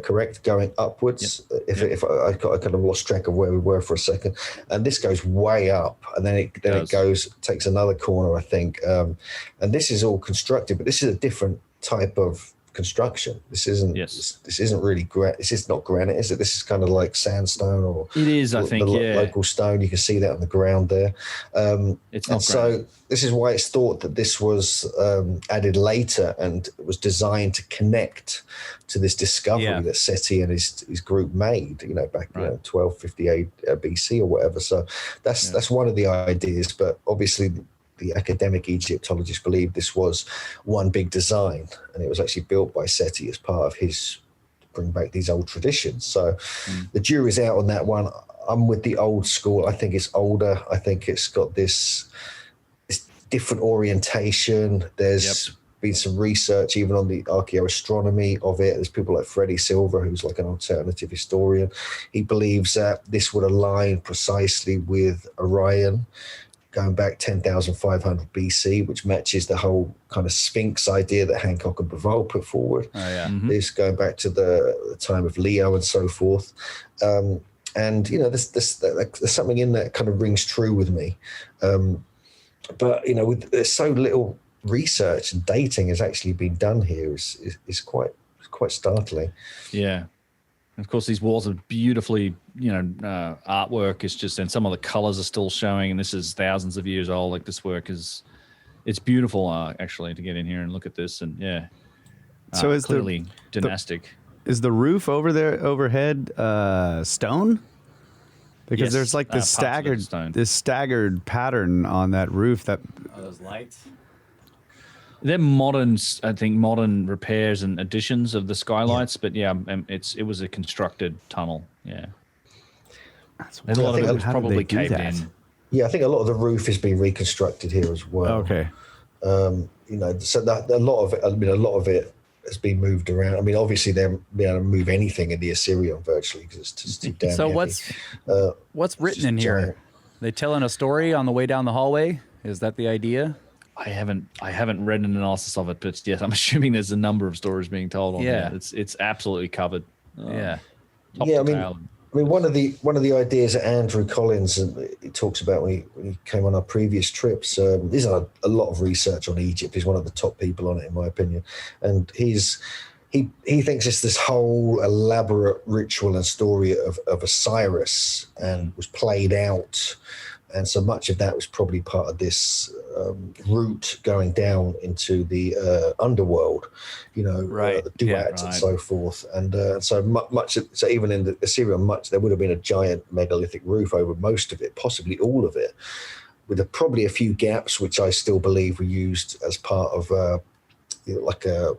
correct, going upwards. Yep. If I kind of lost track of where we were for a second, and this goes way up, and then it takes another corner, I think. And this is all constructed, but this is a different type of construction. This isn't really this is not granite, is it? This is kind of like sandstone, or it is, I think, local stone. You can see that on the ground there. It's not so this is why it's thought that this was added later, and it was designed to connect to this discovery that Seti and his group made, back 1258 BC or whatever. So that's one of the ideas, but obviously the academic Egyptologists believe this was one big design, and it was actually built by Seti as part of his bring back these old traditions. So the jury's out on that one. I'm with the old school. I think it's older. I think it's got this different orientation. There's been some research even on the archaeoastronomy of it. There's people like Freddie Silver, who's like an alternative historian. He believes that this would align precisely with Orion, going back 10,500 BC, which matches the whole kind of Sphinx idea that Hancock and Bevol put forward. Oh, yeah. Mm-hmm. This going back to the time of Leo and so forth. And, there's something in that kind of rings true with me. But, there's so little research and dating has actually been done here is quite startling. Yeah. And of course, these walls are beautifully, artwork is just, and some of the colors are still showing, and this is thousands of years old. Like, this work it's beautiful, actually, to get in here and look at this. And so is clearly dynastic. Is the roof over there overhead stone? Because there's like this staggered pattern on that roof. That those lights. They're modern repairs and additions of the skylights, but it was a constructed tunnel. Yeah, and a lot of it was probably caved in. Yeah, I think a lot of the roof has been reconstructed here as well. Okay, so that a lot of it has been moved around. I mean, obviously they're able to move anything in the Osirion virtually because it's just too damn heavy. So what's written in here? Giant. They telling a story on the way down the hallway? Is that the idea? I haven't read an analysis of it, but yes, I'm assuming there's a number of stories being told on there. It's absolutely covered. I mean, one of the ideas that Andrew Collins he talks about when he came on our previous trips. There's a lot of research on Egypt. He's one of the top people on it, in my opinion, and he thinks it's this whole elaborate ritual and story of Osiris, and was played out. And so much of that was probably part of this route going down into the underworld, the duats and so forth. And so even in the Osirion, there would have been a giant megalithic roof over most of it, possibly all of it. probably a few gaps, which I still believe were used as part of like a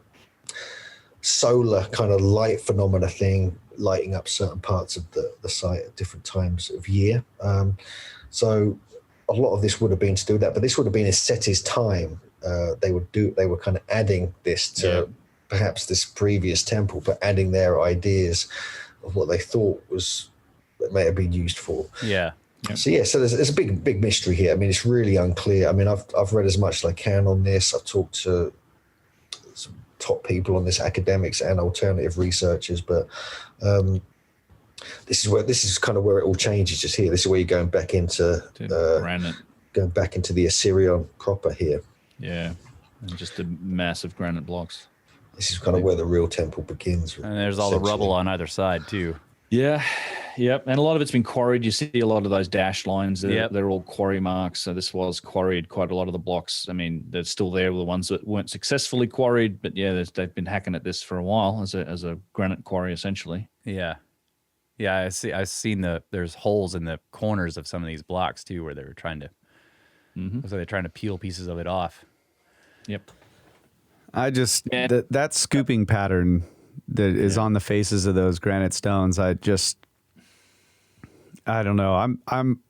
solar kind of light phenomena thing, lighting up certain parts of the site at different times of year. So a lot of this would have been to do that, but this would have been in SETI's time. They were kind of adding this to perhaps this previous temple, but adding their ideas of what they thought that may have been used for. Yeah. So there's a big mystery here. I mean, it's really unclear. I mean, I've read as much as I can on this. I've talked to some top people on this, academics and alternative researchers, but this is kind of where it all changes. Just here, this is where you're going back into granite, going back into the Osirion cropper here. Yeah, and just the massive granite blocks. This is kind of where the real temple begins. And there's all the rubble on either side too. Yeah, yep. And a lot of it's been quarried. You see a lot of those dashed lines. They're all quarry marks. So this was quarried, quite a lot of the blocks. I mean, they're still there, the ones that weren't successfully quarried. But yeah, they've been hacking at this for a while as a granite quarry, essentially. Yeah. Yeah, I've seen there's holes in the corners of some of these blocks too, where they were trying to, so they're trying to peel pieces of it off. Yep. I just that scooping pattern that is on the faces of those granite stones. I don't know. I'm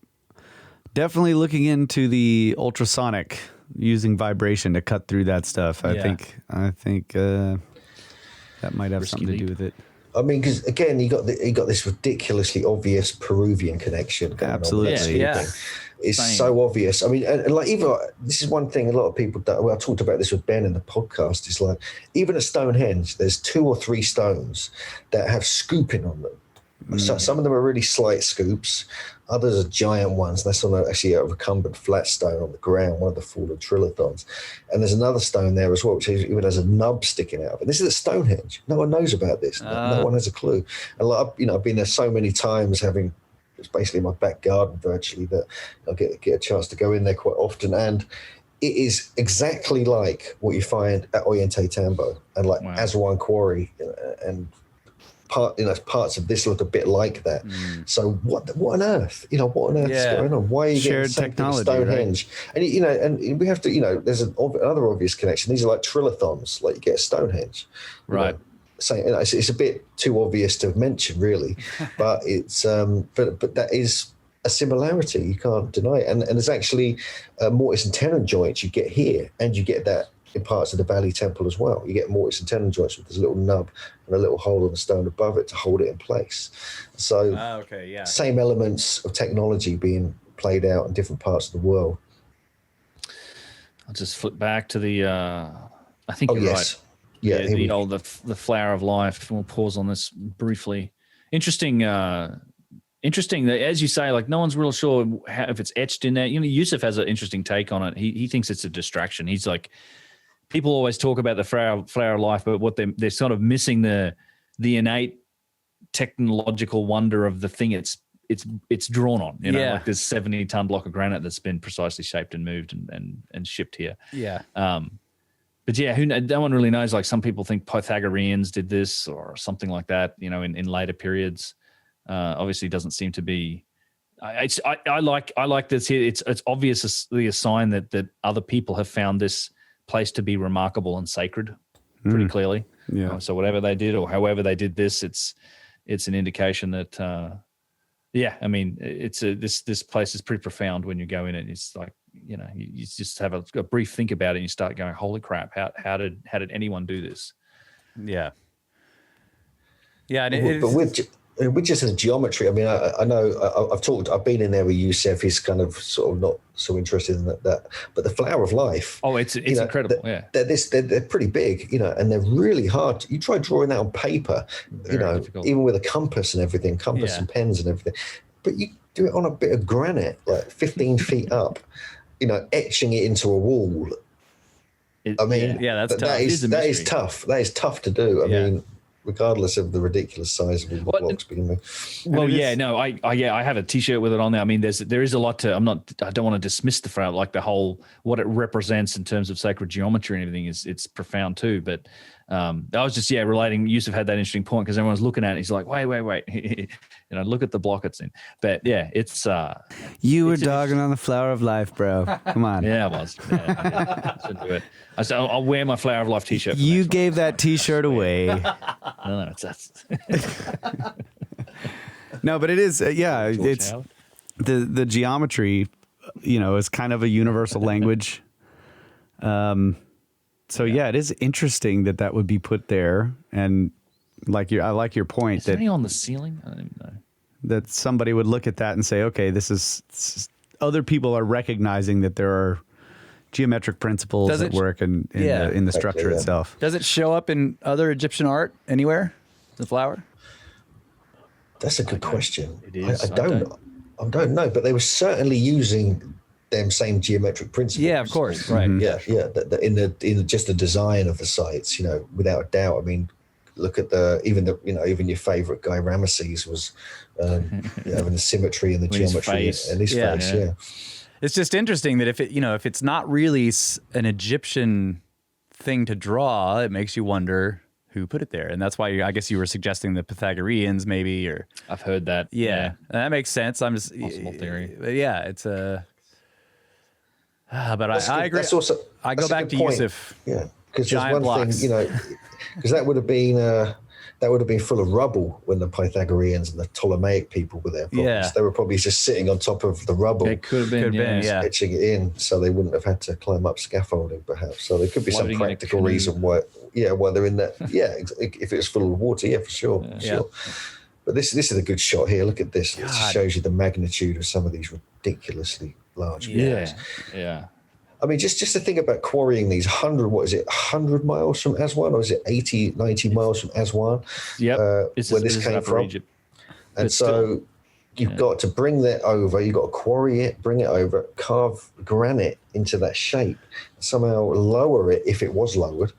definitely looking into the ultrasonic, using vibration to cut through that stuff. I think that might have something to do with it. I mean, because again, you got this ridiculously obvious Peruvian connection going Absolutely, on. It's so obvious. I mean, and like even this is one thing a lot of people don't. Well, I talked about this with Ben in the podcast. It's like even at Stonehenge, there's 2 or 3 stones that have scooping on them. So some of them are really slight scoops. Others are giant ones. That's on actually a recumbent flat stone on the ground, one of the fallen trilithons. And there's another stone there as well, which even has a nub sticking out of it. This is at Stonehenge. No one knows about this. No one has a clue. And like, I've been there so many times, having it's basically my back garden virtually, that I get a chance to go in there quite often. And it is exactly like what you find at Ollantay Tambo and like Aswan Quarry and parts of this look a bit like that. So what on earth? What on earth is going on? Why are you shared getting technology, Stonehenge? Right? And we have to, there's another obvious connection. These are like trilithons, like you get at Stonehenge, right? Saying it's a bit too obvious to mention, really, but it's but that is a similarity. You can't deny it. And there's actually mortise and tenon joints you get here, and you get that in parts of the Valley Temple as well. You get mortise and tenon joints with this little nub and a little hole in the stone above it to hold it in place. So same elements of technology being played out in different parts of the world. I'll just flip back to the I think you're right. Yeah, the flower of life. We'll pause on this briefly. Interesting that, as you say, like no one's real sure if it's etched in there. Yusuf has an interesting take on it. He thinks it's a distraction. He's like, people always talk about the flower of life, but what they're sort of missing the innate technological wonder of the thing it's drawn on. Like this 70-ton block of granite that's been precisely shaped and moved and shipped here. Yeah. But yeah, no one really knows. Like some people think Pythagoreans did this or something like that, in later periods. Obviously doesn't seem to be. I like this here. It's obviously a sign that other people have found this place to be remarkable and sacred pretty clearly. Yeah. So whatever they did or however they did this, it's an indication that, I mean, this place is pretty profound when you go in it. It's like, you just have a brief think about it and you start going, holy crap, how did anyone do this? Yeah. Yeah. But with just the geometry, I mean, I know I've been in there with Yusef. He's kind of sort of not so interested in that, but the flower of life. Oh, it's incredible. They're pretty big, and they're really hard. You try drawing that on paper, Very difficult. Even with a compass and everything, and pens and everything, but you do it on a bit of granite, like 15 feet up, etching it into a wall. That's tough. That is tough. That is tough to do. I mean, regardless of the ridiculous size of the blocks being moved. Well, I have a T-shirt with it on there. I mean, there is a lot to. I don't want to dismiss the flower, like the whole what it represents in terms of sacred geometry and everything it's profound too. But I was just relating. Yusuf had that interesting point because everyone's looking at it. He's like, wait, look at the block it's in. But yeah, it's you were dogging on the flower of life, bro. Come on. yeah, I was. Yeah, I should do it. I said I'll wear my Flower of Life T-shirt. for You next gave that T-shirt away. No, it's No, but it is. It's Howard. the geometry. Is kind of a universal language. So it is interesting that would be put there, and I like your point Is there that any on the ceiling? I don't even know. that somebody would look at that and say, okay, this is other people are recognizing that there are geometric principles Does at it- work in the structure yeah. itself. Does it show up in other Egyptian art anywhere? The flower? That's a good question. It is. I don't know, but they were certainly using them same geometric principles. Yeah, of course. Right. Yeah, in the just the design of the sites, without a doubt. I mean, look at even your favorite guy Ramesses was, having the symmetry and the With his geometry face. and his Yeah. face. Yeah. Yeah. It's just interesting that if it's not really an Egyptian thing to draw, it makes you wonder who put it there. And that's why I guess you were suggesting the Pythagoreans maybe, or I've heard that. yeah, that makes sense. I'm just Possible theory. But yeah, it's a. But That's I good. agree. That's also, I go that's a back good to point. Yusuf. Yeah, because there's Giant one blocks. thing, because that would have been full of rubble when the Pythagoreans and the Ptolemaic people were there. Probably. Yeah. So they were probably just sitting on top of the rubble, It could have been. Could have been, yeah. etching it in, so they wouldn't have had to climb up scaffolding, perhaps. So there could be Floating in some a practical canoe. reason why they're in that. Yeah, if it was full of water, yeah, for sure, Yeah. But this is a good shot here. Look at this. It just God. shows you the magnitude of some of these ridiculously large. Yeah. Yeah. I mean, just to think about quarrying these 100 miles from Aswan, or is it 80, 90 miles from Aswan? Yep. Where this came Upper from. Egypt. And But so still, you've got to bring that over, you've got to quarry it, bring it over, carve granite into that shape, somehow lower it if it was lowered.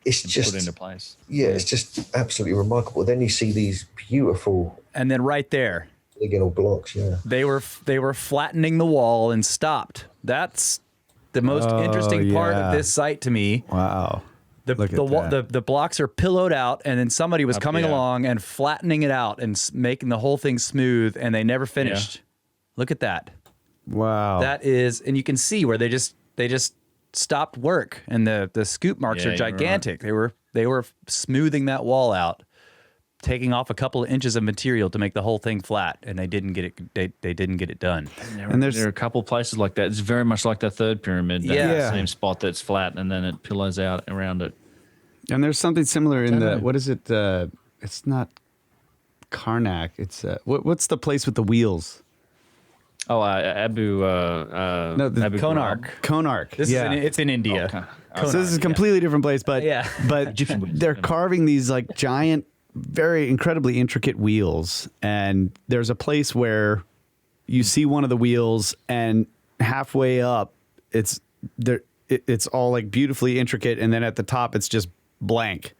It's just, put into place. it's just absolutely remarkable. Then you see these beautiful And then right there, polygonal blocks, they were flattening the wall and stopped. That's the most interesting part yeah. of this site to me. Wow. The Look at the blocks are pillowed out, and then somebody was coming yeah. along and flattening it out and making the whole thing smooth, and they never finished. Look at that. Wow. That is, and you can see where they just stopped work, and the scoop marks Yeah, are you're right. gigantic. They were smoothing that wall out, taking off a couple of inches of material to make the whole thing flat, and they didn't get it. They didn't get it done. And there's- there are a couple places like that. It's very much like that third pyramid. That Yeah. same spot that's flat and then it pillows out around it. And there's something similar in Don't the know. what is it? It's not Karnak. It's what's the place with the wheels? Oh, Abu. No, the Abu Konark. Ghraib. Konark. This yeah. is it's in India. Okay. So this is a completely different place, but Yeah. but Egyptian wheels. they're carving these like giant, very incredibly intricate wheels, and there's a place where you see one of the wheels, and halfway up, it's there. It's all like beautifully intricate, and then at the top, it's just blank.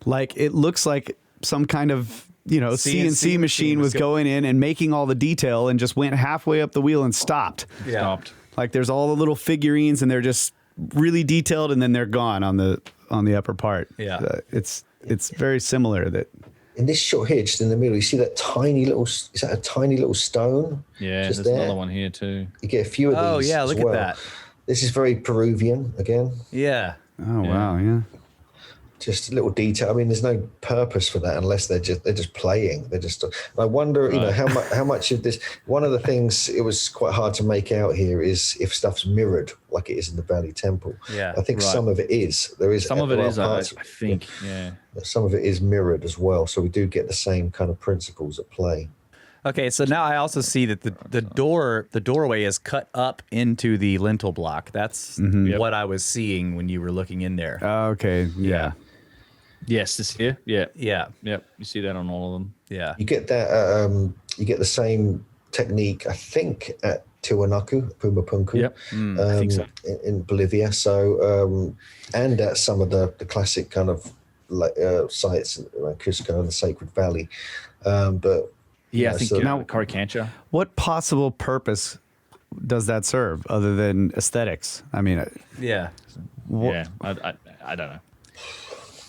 Like it looks like some kind of CNC machine was going in and making all the detail, and just went halfway up the wheel and stopped. Yeah. Stopped. Like there's all the little figurines, and they're just really detailed, and then they're gone on the upper part. Yeah. It's very similar. That in this shot here, just in the middle, you see that tiny little, is that a tiny little stone? Yeah, just there's there? another one here too. You get a few of Oh these. yeah, as look well. at that. This is very Peruvian again. Yeah. wow, yeah. Just a little detail. I mean, there's no purpose for that unless they're just playing. They're just. I wonder, how much of this. One of the things it was quite hard to make out here is if stuff's mirrored like it is in the Valley Temple. Yeah, I think right. some of it is. There is Some of it there are is, I parts- think. Yeah. Some of it is mirrored as well, so we do get the same kind of principles at play. Okay, so now I also see that the doorway is cut up into the lintel block. That's Yep. what I was seeing when you were looking in there. Okay, yeah. Yes, this here. Yeah. Yeah, Yep. You see that on all of them. yeah. You get that. You get the same technique, I think, at Tiwanaku, Pumapunku. Yep. I think so. In Bolivia. So, and at some of the classic kind of sites around Cusco and the Sacred Valley. But Yeah, I think so now Coricancha. What possible purpose does that serve other than aesthetics? I mean, Yeah. Yeah, I don't know.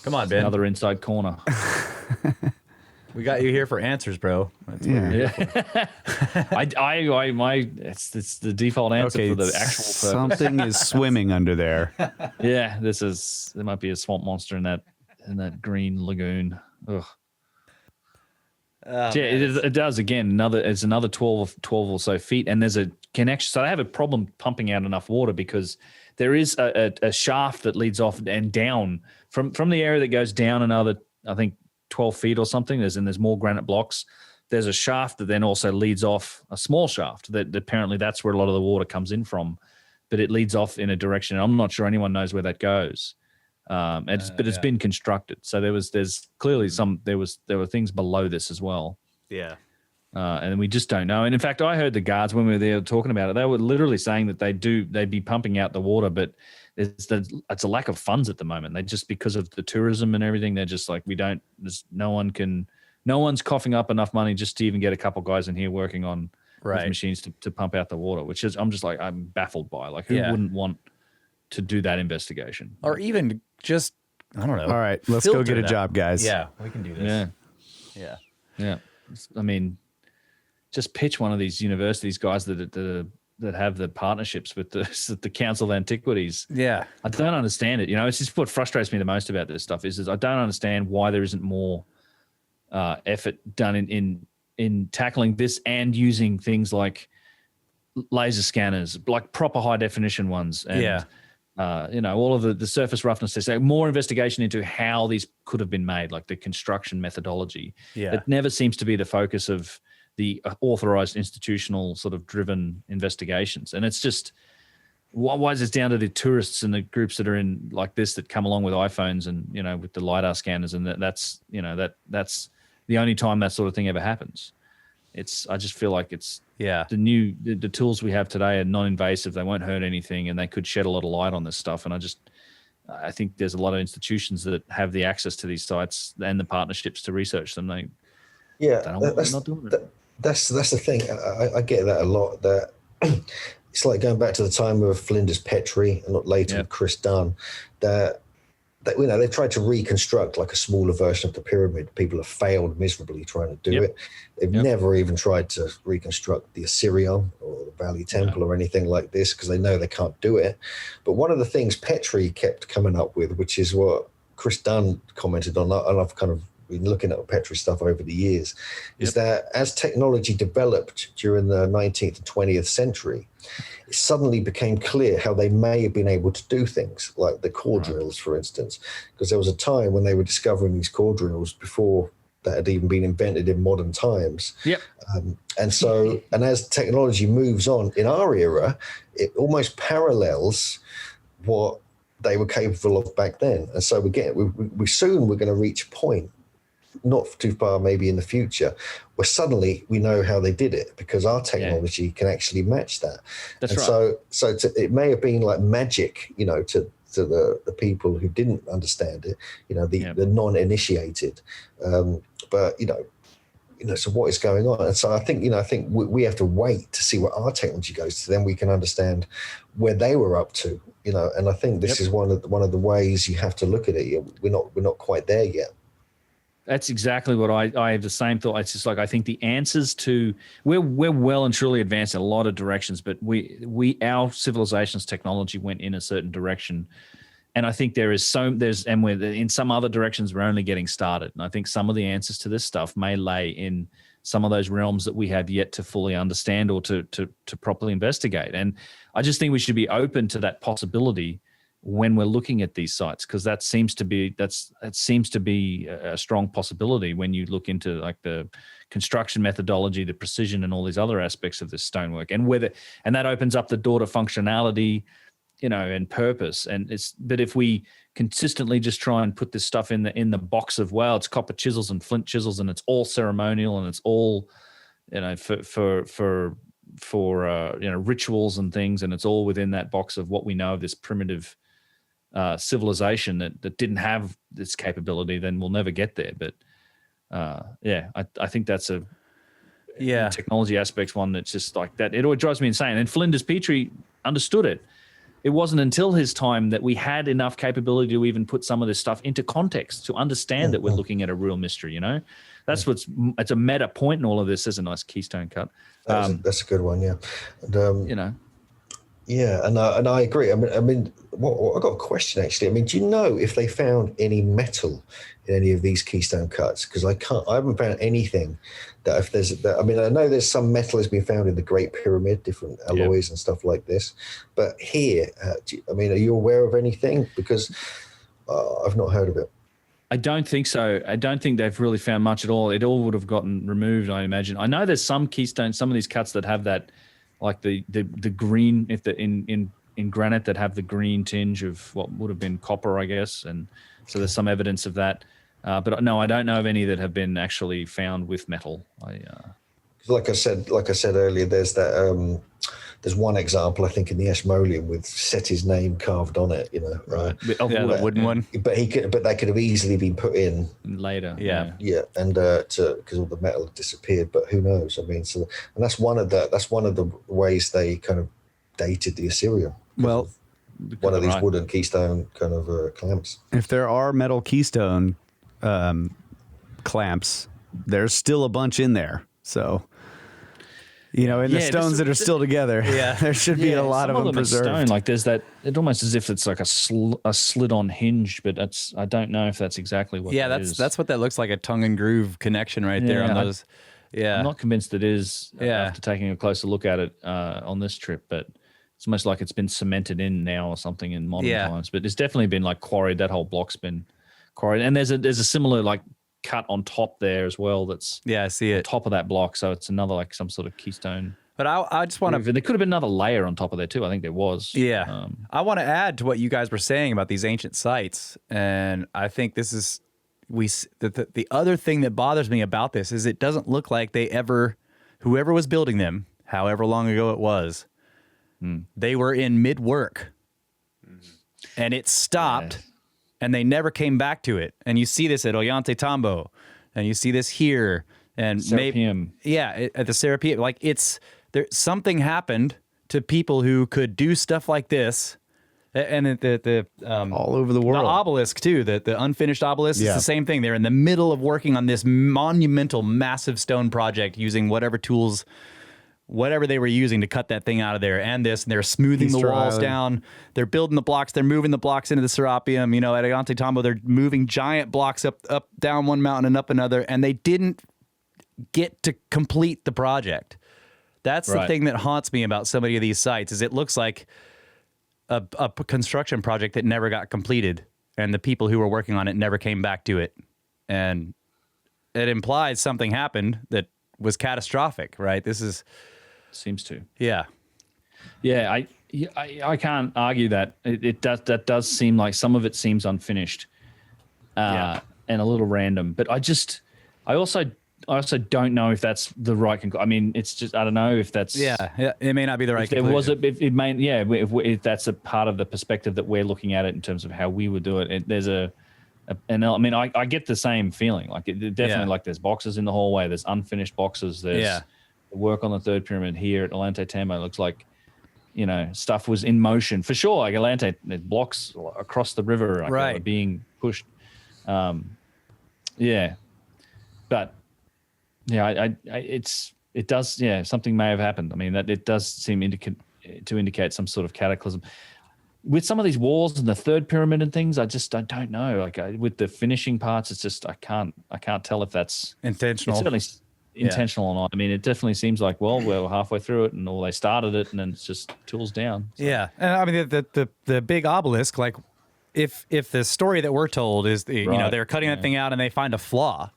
Come on, Ben. Another inside corner. We got you here for answers, bro. That's what Yeah. you're here for. It's the default answer Okay, for the actual purpose. something is swimming under there. Yeah, there might be a swamp monster in that green lagoon. Ugh. Oh, Yeah, man. it does again. It's another 12 or so feet, and there's a connection. So they have a problem pumping out enough water because there is a shaft that leads off and down from the area that goes down another, I think, 12 feet or something. There's more granite blocks. There's a shaft that then also leads off a small shaft that apparently that's where a lot of the water comes in from, but it leads off in a direction. I'm not sure anyone knows where that goes. It's been constructed. So there were things below this as well. Yeah. And we just don't know. And in fact, I heard the guards when we were there talking about it, they were literally saying that they'd be pumping out the water, but it's a lack of funds at the moment. They just, because of the tourism and everything, they're just like, no one's coughing up enough money just to even get a couple guys in here working on these machines to pump out the water, which is, I'm baffled by. Like, who wouldn't want to do that investigation? Or even just, I don't know. All right, let's go get a job, guys. Yeah, we can do this. Yeah. Yeah. I mean, just pitch one of these universities guys that have the partnerships with the Council of Antiquities. Yeah. I don't understand it. It's just what frustrates me the most about this stuff is I don't understand why there isn't more effort done in tackling this and using things like laser scanners, like proper high definition ones. And, all of the surface roughness tests, more investigation into how these could have been made, like the construction methodology. Yeah. It never seems to be the focus of the authorized institutional sort of driven investigations. And it's just, why is it down to the tourists and the groups that are in like this that come along with iPhones and, with the LiDAR scanners, and that's the only time that sort of thing ever happens. I just feel like it's the tools we have today are non-invasive. They won't hurt anything, and they could shed a lot of light on this stuff. And I think there's a lot of institutions that have the access to these sites and the partnerships to research them. They're not doing it. That's the thing. I get that a lot. That it's like going back to the time of Flinders Petrie and not later with Chris Dunn. That they tried to reconstruct like a smaller version of the pyramid. People have failed miserably trying to do it. They've never even tried to reconstruct the Osirion or the Valley Temple or anything like this because they know they can't do it. But one of the things Petrie kept coming up with, which is what Chris Dunn commented on, and I've kind of been looking at Petrie stuff over the years, is that as technology developed during the 19th and 20th century, it suddenly became clear how they may have been able to do things like the core drills, for instance, because there was a time when they were discovering these core drills before that had even been invented in modern times. And as technology moves on in our era, it almost parallels what they were capable of back then. And so we're going to reach a point, not too far maybe in the future, where suddenly we know how they did it because our technology can actually match that. It may have been like magic, to the people who didn't understand it, the non-initiated. But so what is going on? And so I think we have to wait to see where our technology goes to, then we can understand where they were up to, and I think this is one of the ways you have to look at it. We're not quite there yet. That's exactly what I have the same thought. It's just like, I think the answers to, we're well and truly advanced in a lot of directions, but our civilization's technology went in a certain direction. And I think we're in some other directions, we're only getting started. And I think some of the answers to this stuff may lay in some of those realms that we have yet to fully understand or to properly investigate. And I just think we should be open to that possibility when we're looking at these sites, because that seems to be a strong possibility when you look into like the construction methodology, the precision, and all these other aspects of this stonework, and that opens up the door to functionality, and purpose. But if we consistently just try and put this stuff in the box of, well, it's copper chisels and flint chisels, and it's all ceremonial, and it's all, for rituals and things, and it's all within that box of what we know of this primitive civilization that didn't have this capability, then we'll never get there. But I think that's a technology aspect's one that's just like that. It always drives me insane. And Flinders Petrie understood it. it wasn't until his time that we had enough capability to even put some of this stuff into context to understand that we're looking at a real mystery. You know, that's it's a meta point in all of this. There's a nice keystone cut. That's a good one, yeah. And, you know. Yeah, and I agree. I mean, I got a question actually. I mean, do you know if they found any metal in any of these keystone cuts? Because I haven't found anything that if there's that. I mean, I know there's some metal has been found in the Great Pyramid, different alloys and stuff like this. But here, I mean, are you aware of anything? Because I've not heard of it. I don't think so. I don't think they've really found much at all. It all would have gotten removed, I imagine. I know there's some keystones, some of these cuts that have that. Like the green, if the in granite that have the green tinge of what would have been copper, I guess, and so there's some evidence of that. But no, I don't know of any that have been actually found with metal. Like I said earlier, there's that. There's one example I think in the Ashmolean with Seti's name carved on it. You know, right? The wooden one. But that could have easily been put in later. Yeah, and because all the metal disappeared. But who knows? I mean, and that's one of the ways they kind of dated the Osirion. Well, one of these wooden keystone kind of clamps. If there are metal keystone clamps, there's still a bunch in there. So. You know, in the stones that are still together, there should be a lot of them preserved. Stone, like there's that, it almost as if it's like a slid-on hinge, but I don't know if that's exactly what. Yeah, that's what that looks like, a tongue and groove connection right there on those. I'm not convinced it is after taking a closer look at it on this trip, but it's almost like it's been cemented in now or something in modern times. But it's definitely been like quarried. That whole block's been quarried, and there's a similar like cut on top there as well. That's I see it on top of that block, so it's another like some sort of keystone. But I just want to. There could have been another layer on top of there too. I think there was. Yeah, I want to add to what you guys were saying about these ancient sites, and I think this is the other thing that bothers me about this is it doesn't look like whoever was building them, however long ago it was, they were in mid work, and it stopped. Yeah. And they never came back to it. And you see this at Ollantaytambo, and you see this here, and Serapeum. At the Serapeum. Like something happened to people who could do stuff like this, and the all over the world. The obelisk too, the unfinished obelisk. It's the same thing. They're in the middle of working on this monumental, massive stone project using whatever tools. Whatever they were using to cut that thing out of there, and they're smoothing the walls down. They're building the blocks. They're moving the blocks into the Serapeum. You know, at Ollantaytambo, they're moving giant blocks up, down one mountain and up another, and they didn't get to complete the project. That's the thing that haunts me about so many of these sites. Is it looks like a construction project that never got completed, and the people who were working on it never came back to it, and it implies something happened that was catastrophic. Right? This is. Seems to. Yeah. I can't argue that. That does seem like some of it seems unfinished, and a little random. But I also don't know if that's the right conclusion. I mean, it's just I don't know if that's. Yeah. It may not be the right. Conclusion. If that's a part of the perspective that we're looking at it in terms of how we would do it. There's and I mean, I get the same feeling. Like definitely, like there's boxes in the hallway. There's unfinished boxes. There's work on the third pyramid here at Ollantaytambo. It looks like, you know, stuff was in motion for sure. Like blocks across the river are being pushed. But it does. Yeah, something may have happened. I mean, that it does seem to indicate some sort of cataclysm. With some of these walls and the third pyramid and things, I don't know. Like with the finishing parts, it's just I can't tell if that's intentional. It's certainly intentional or not. I mean, it definitely seems like, well, we're halfway through it, and they started it, and then it's just tools down. So. Yeah, and I mean the big obelisk, like if the story that we're told is you know they're cutting that thing out and they find a flaw,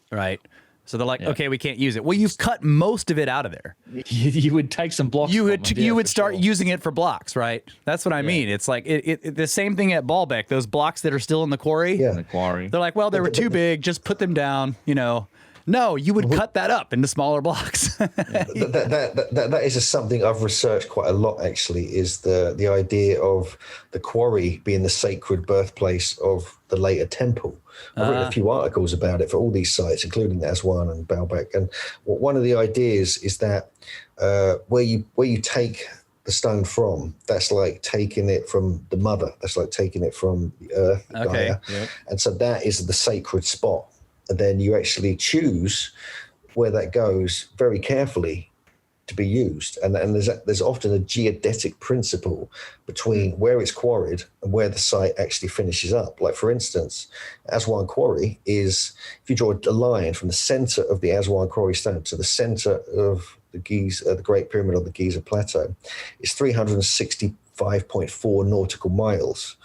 right? So they're like, okay, we can't use it. Well, you've cut most of it out of there. You would take some blocks. You would start using it for blocks, right? That's what I mean. It's like the same thing at Baalbek. Those blocks that are still in the quarry. Yeah, the quarry. They're like, well, they were too big. Just put them down. You know. No, you would cut that up into smaller blocks. That is something I've researched quite a lot, actually, is the idea of the quarry being the sacred birthplace of the later temple. I've written a few articles about it for all these sites, including Aswan and Baalbek. And one of the ideas is that where you take the stone from, that's like taking it from the mother. That's like taking it from the earth, Gaia. Yep. And so that is the sacred spot. And then you actually choose where that goes very carefully to be used. And there's often a geodetic principle between where it's quarried and where the site actually finishes up. Like, for instance, Aswan Quarry is, if you draw a line from the center of the Aswan Quarry stone to the center of the Great Pyramid on the Giza Plateau, it's 365.4 nautical miles.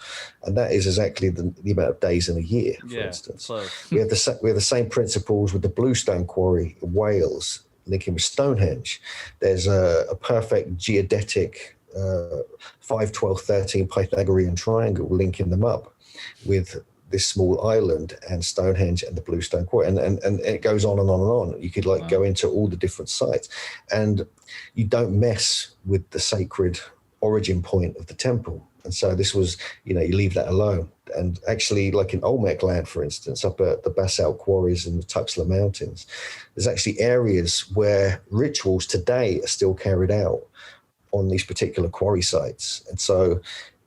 And that is exactly the amount of days in a year, for instance. Close. We have the same principles with the Bluestone Quarry in Wales, linking with Stonehenge. There's a perfect geodetic 5, 12, 13 Pythagorean triangle linking them up with this small island and Stonehenge and the Bluestone Quarry, and it goes on and on and on. You could go into all the different sites, and you don't mess with the sacred origin point of the temple. And so this was, you leave that alone. And actually, like in Olmec land, for instance, up at the basalt quarries in the Tuxtla Mountains, there's actually areas where rituals today are still carried out on these particular quarry sites. And so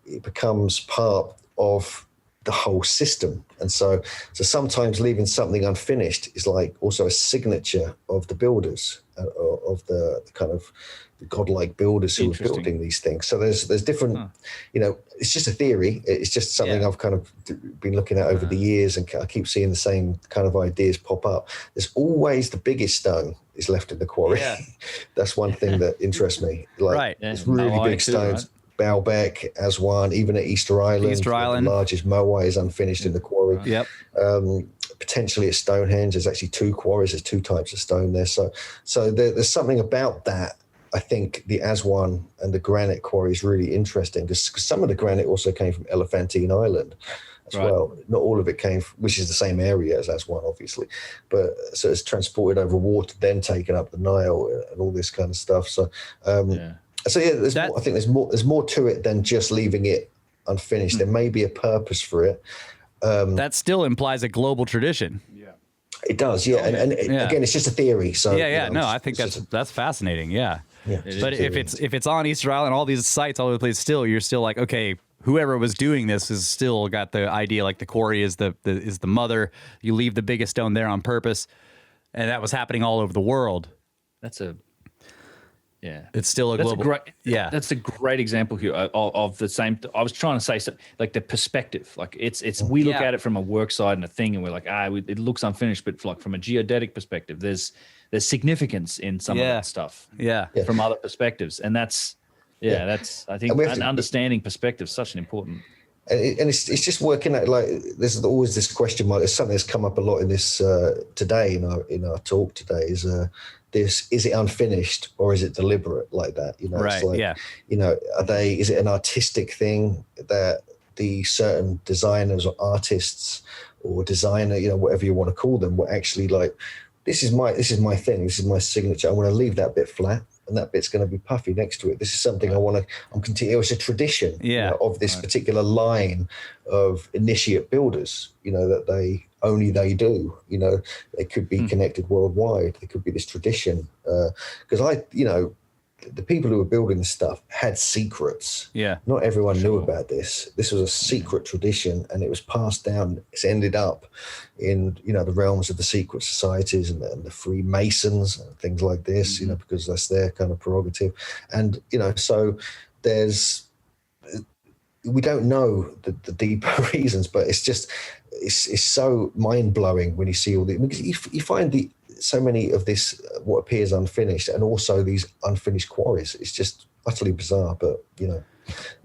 it becomes part of the whole system. And so sometimes leaving something unfinished is like also a signature of the builders, of the kind of the godlike builders who are building these things. So there's different, it's just a theory. It's just something I've kind of been looking at over the years, and I keep seeing the same kind of ideas pop up. There's always the biggest stone is left in the quarry. Yeah. That's one thing that interests me. Like, it's really big stones. Right? Baalbek, Aswan, even at Easter Island. The largest Moai is unfinished in the quarry. Yep. Potentially at Stonehenge, there's actually 2 quarries. There's 2 types of stone there. So there's something about that. I think the Aswan and the Granite quarry is really interesting, because some of the granite also came from Elephantine Island as well. Not all of it came from, which is the same area as Aswan, obviously. But so it's transported over water, then taken up the Nile and all this kind of stuff. So, there's more, I think there's more to it than just leaving it unfinished. There may be a purpose for it. That still implies a global tradition. It does, yeah. And again, it's just a theory. So I think that's fascinating. Yeah. But if it's on Easter Island, all these sites all over the place, still you're still like, okay, whoever was doing this has still got the idea, like the quarry is the mother. You leave the biggest stone there on purpose, and that was happening all over the world. It's still a global. That's a great example here of the same. I was trying to say, like, the perspective. Like, it's we look at it from a work side and a thing, and we're like, it looks unfinished, but like from a geodetic perspective, there's significance in some of that stuff. From other perspectives, and that's I think understanding perspective is such an important. And it's just working out, like, there's always this question mark. There's something that's come up a lot in this today in our talk today is is it unfinished or is it deliberate, like that? It's like, is it an artistic thing that the certain designers or artists or designer, whatever you want to call them, were actually like, this is my thing, this is my signature. I want to leave that bit flat, and that bit's going to be puffy next to it. This is something I'm continuing. It's a tradition of this particular line of initiate builders, that they do. They could be connected worldwide. There could be this tradition. Because the people who were building this stuff had secrets. Not everyone knew about this. This was a secret tradition, and it was passed down. It's ended up in, the realms of the secret societies and the Freemasons and things like this, because that's their kind of prerogative. And, so we don't know the deeper reasons, but it's just, it's so mind-blowing when you see all the, because you find so many of this, what appears unfinished, and also these unfinished quarries. It's just utterly bizarre, but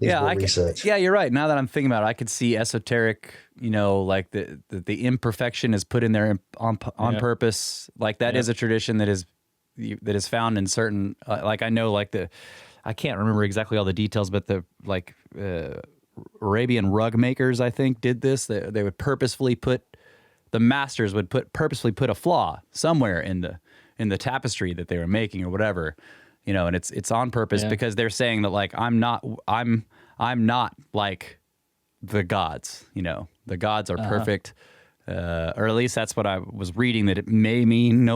research. You're right. Now that I'm thinking about it, I could see esoteric, like the imperfection is put in there on purpose. Like that is a tradition that is found in certain, like I know, like I can't remember exactly all the details, but Arabian rug makers, I think, did this. They would purposefully the masters would purposefully put a flaw somewhere in the tapestry that they were making or whatever, and it's on purpose because they're saying that, like, I'm not like the gods, the gods are perfect, or at least that's what I was reading that it may mean.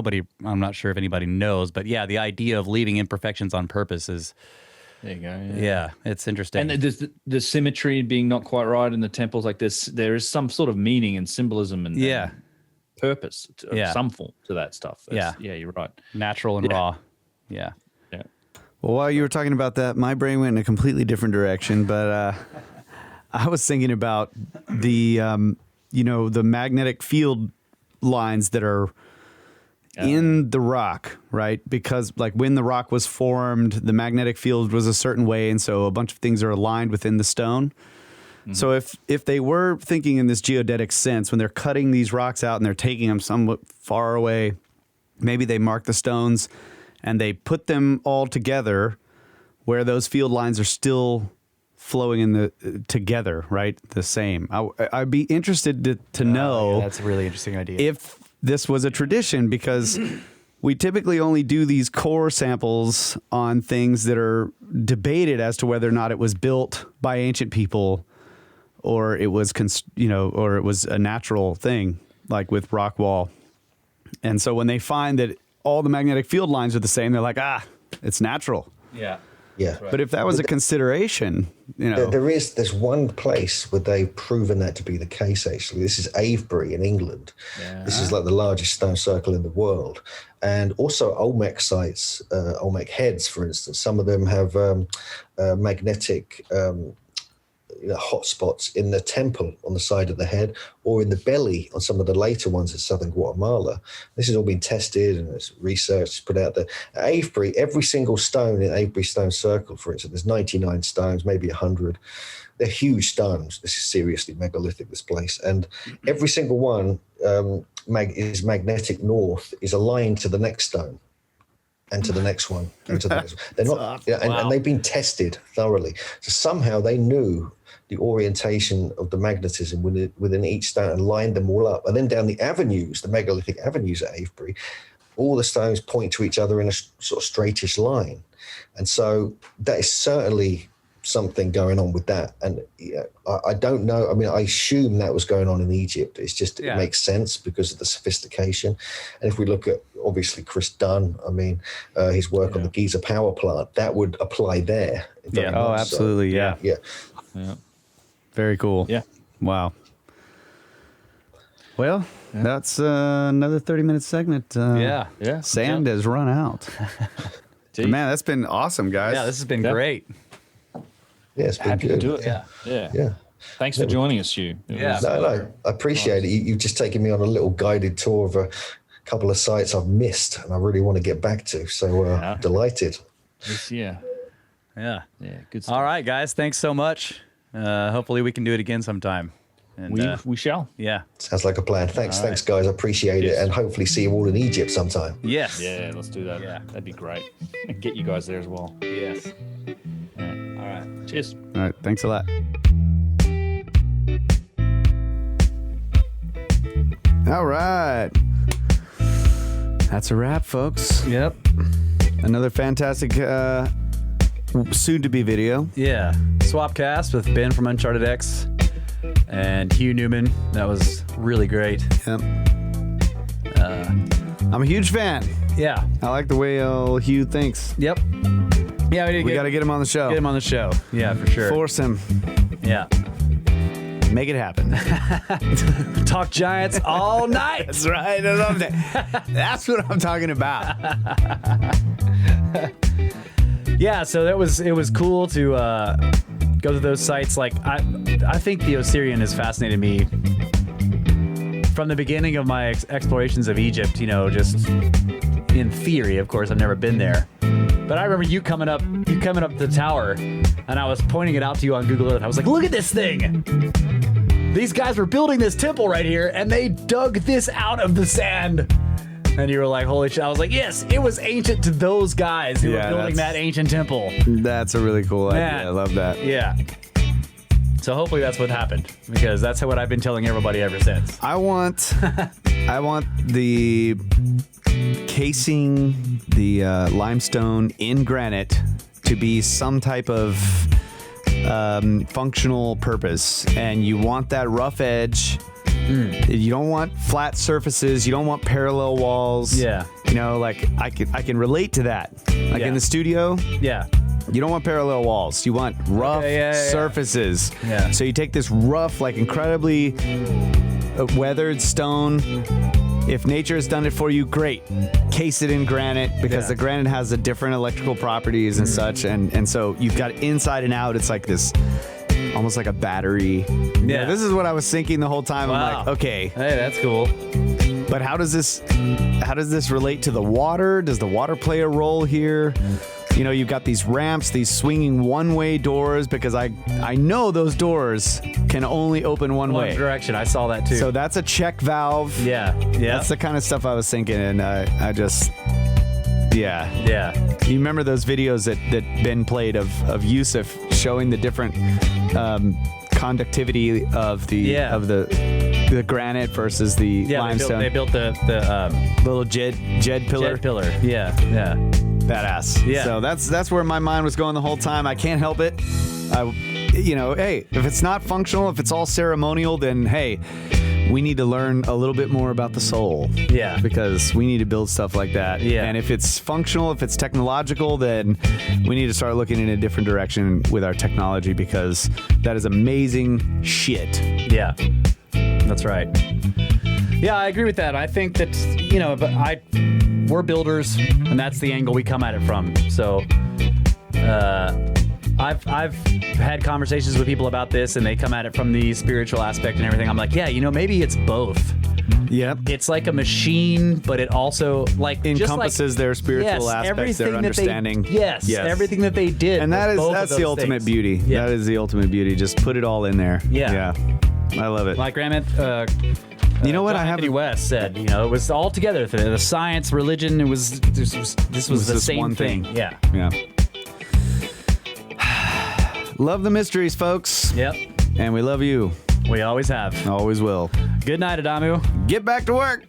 I'm not sure if anybody knows, but the idea of leaving imperfections on purpose is There you go. Yeah, it's interesting. And the symmetry being not quite right in the temples, like there is some sort of meaning and symbolism and purpose of some form to that stuff. Yeah, you're right. Natural and raw. Yeah. Well, while you were talking about that, my brain went in a completely different direction, but I was thinking about the the magnetic field lines that are in the rock, right? Because like when the rock was formed, the magnetic field was a certain way, and so a bunch of things are aligned within the stone. Mm-hmm. So if they were thinking in this geodetic sense, when they're cutting these rocks out and they're taking them somewhat far away, maybe they mark the stones and they put them all together where those field lines are still flowing in together, right? The same. I'd be interested to know. That's a really interesting idea. If this was a tradition, because we typically only do these core samples on things that are debated as to whether or not it was built by ancient people or it was, or it was a natural thing, like with rock wall. And so when they find that all the magnetic field lines are the same, they're like, it's natural. Yeah. Yeah. But if that was a consideration, there's one place where they've proven that to be the case, actually. This is Avebury in England. Yeah. This is like the largest stone circle in the world. And also Olmec sites, Olmec heads, for instance. Some of them have magnetic hotspots in the temple on the side of the head or in the belly on some of the later ones in southern Guatemala. This has all been tested and it's researched, put out there. At Avebury, every single stone in Avebury Stone Circle, for instance, there's 99 stones, maybe 100. They're huge stones. This is seriously megalithic, this place. And every single one is magnetic north, is aligned to the next stone. And to the next one, and to the next one. They're not, and they've been tested thoroughly. So somehow they knew the orientation of the magnetism within each stone and lined them all up. And then down the avenues, the megalithic avenues at Avebury, all the stones point to each other in a sort of straightish line. And so that is certainly something going on with that. And I don't know. I mean, I assume that was going on in Egypt. It's just, it makes sense because of the sophistication. And if we look at, obviously, Chris Dunn, I mean, his work on the Giza power plant, that would apply there. Yeah. Oh, absolutely. So, yeah. Very cool. Yeah. Wow. Well, that's another 30-minute segment. Sand has run out. Man, that's been awesome, guys. Yeah, this has been great. Yeah, it's been Happy good. to do it. Yeah. Thanks for joining us, Hugh. No, I appreciate it. You've just taken me on a little guided tour of a couple of sites I've missed and I really want to get back to. So delighted. This year. Yeah. Yeah, good stuff. All right, guys. Thanks so much. Hopefully we can do it again sometime. And, we shall. Yeah. Sounds like a plan. Thanks, guys. I appreciate it. And hopefully see you all in Egypt sometime. Yes. Yeah, let's do that. Yeah. That'd be great. And get you guys there as well. Yes. All right. Cheers. All right. Thanks a lot. All right. That's a wrap, folks. Yep. Another fantastic soon-to-be video. Yeah. Swapcast with Ben from UnchartedX and Hugh Newman. That was really great. Yep. I'm a huge fan. Yeah. I like the way Hugh thinks. Yep. Yeah, we got to get him on the show. Get him on the show. Yeah, for sure. Force him. Yeah. Make it happen. Talk Giants all night. That's right. I love that. That's what I'm talking about. Yeah, so it was cool to go to those sites. Like I think the Osirion has fascinated me from the beginning of my explorations of Egypt. Just in theory, of course, I've never been there. But I remember you coming up the tower, and I was pointing it out to you on Google Earth. I was like, "Look at this thing! These guys were building this temple right here, and they dug this out of the sand." And you were like, "Holy shit!" I was like, "Yes, it was ancient to those guys who were building that ancient temple." That's a really cool idea. I love that. Yeah. So hopefully that's what happened, because that's what I've been telling everybody ever since. I want the casing, the limestone in granite to be some type of functional purpose, and you want that rough edge. You don't want flat surfaces. You don't want parallel walls. Yeah. Like I can relate to that. Like in the studio. Yeah. You don't want parallel walls. You want rough surfaces. Yeah. So you take this rough, like incredibly weathered stone. If nature has done it for you, great. Case it in granite because the granite has the different electrical properties and such. And so you've got inside and out. It's like this, almost like a battery. Yeah. This is what I was thinking the whole time. Wow. I'm like, okay. Hey, that's cool. But how does this relate to the water? Does the water play a role here? You know, you've got these ramps, these swinging one-way doors, because I know those doors can only open one way. Direction. I saw that too. So that's a check valve. Yeah. That's the kind of stuff I was thinking, and I just, Yeah. You remember those videos that Ben played of Yusuf showing the different conductivity of the granite versus the limestone. They built the little jed pillar. Jet pillar. Yeah. Badass. Yeah. So that's where my mind was going the whole time. I can't help it. Hey, if it's not functional, if it's all ceremonial, then hey, we need to learn a little bit more about the soul. Yeah. Because we need to build stuff like that. Yeah. And if it's functional, if it's technological, then we need to start looking in a different direction with our technology, because that is amazing shit. Yeah. That's right. Yeah, I agree with that. I think that, we're builders, and that's the angle we come at it from. So, I've had conversations with people about this, and they come at it from the spiritual aspect and everything. I'm like, maybe it's both. Yep. It's like a machine, but it also encompasses their spiritual aspects, their understanding. Everything that they did. And that's the ultimate beauty. Yeah. That is the ultimate beauty. Just put it all in there. Yeah. I love it. Like Granite. You know what? John Anthony West said, it was all together. The science, religion, this was the same one thing. Yeah. Love the mysteries, folks. Yep. And we love you. We always have. Always will. Good night, Adamu. Get back to work.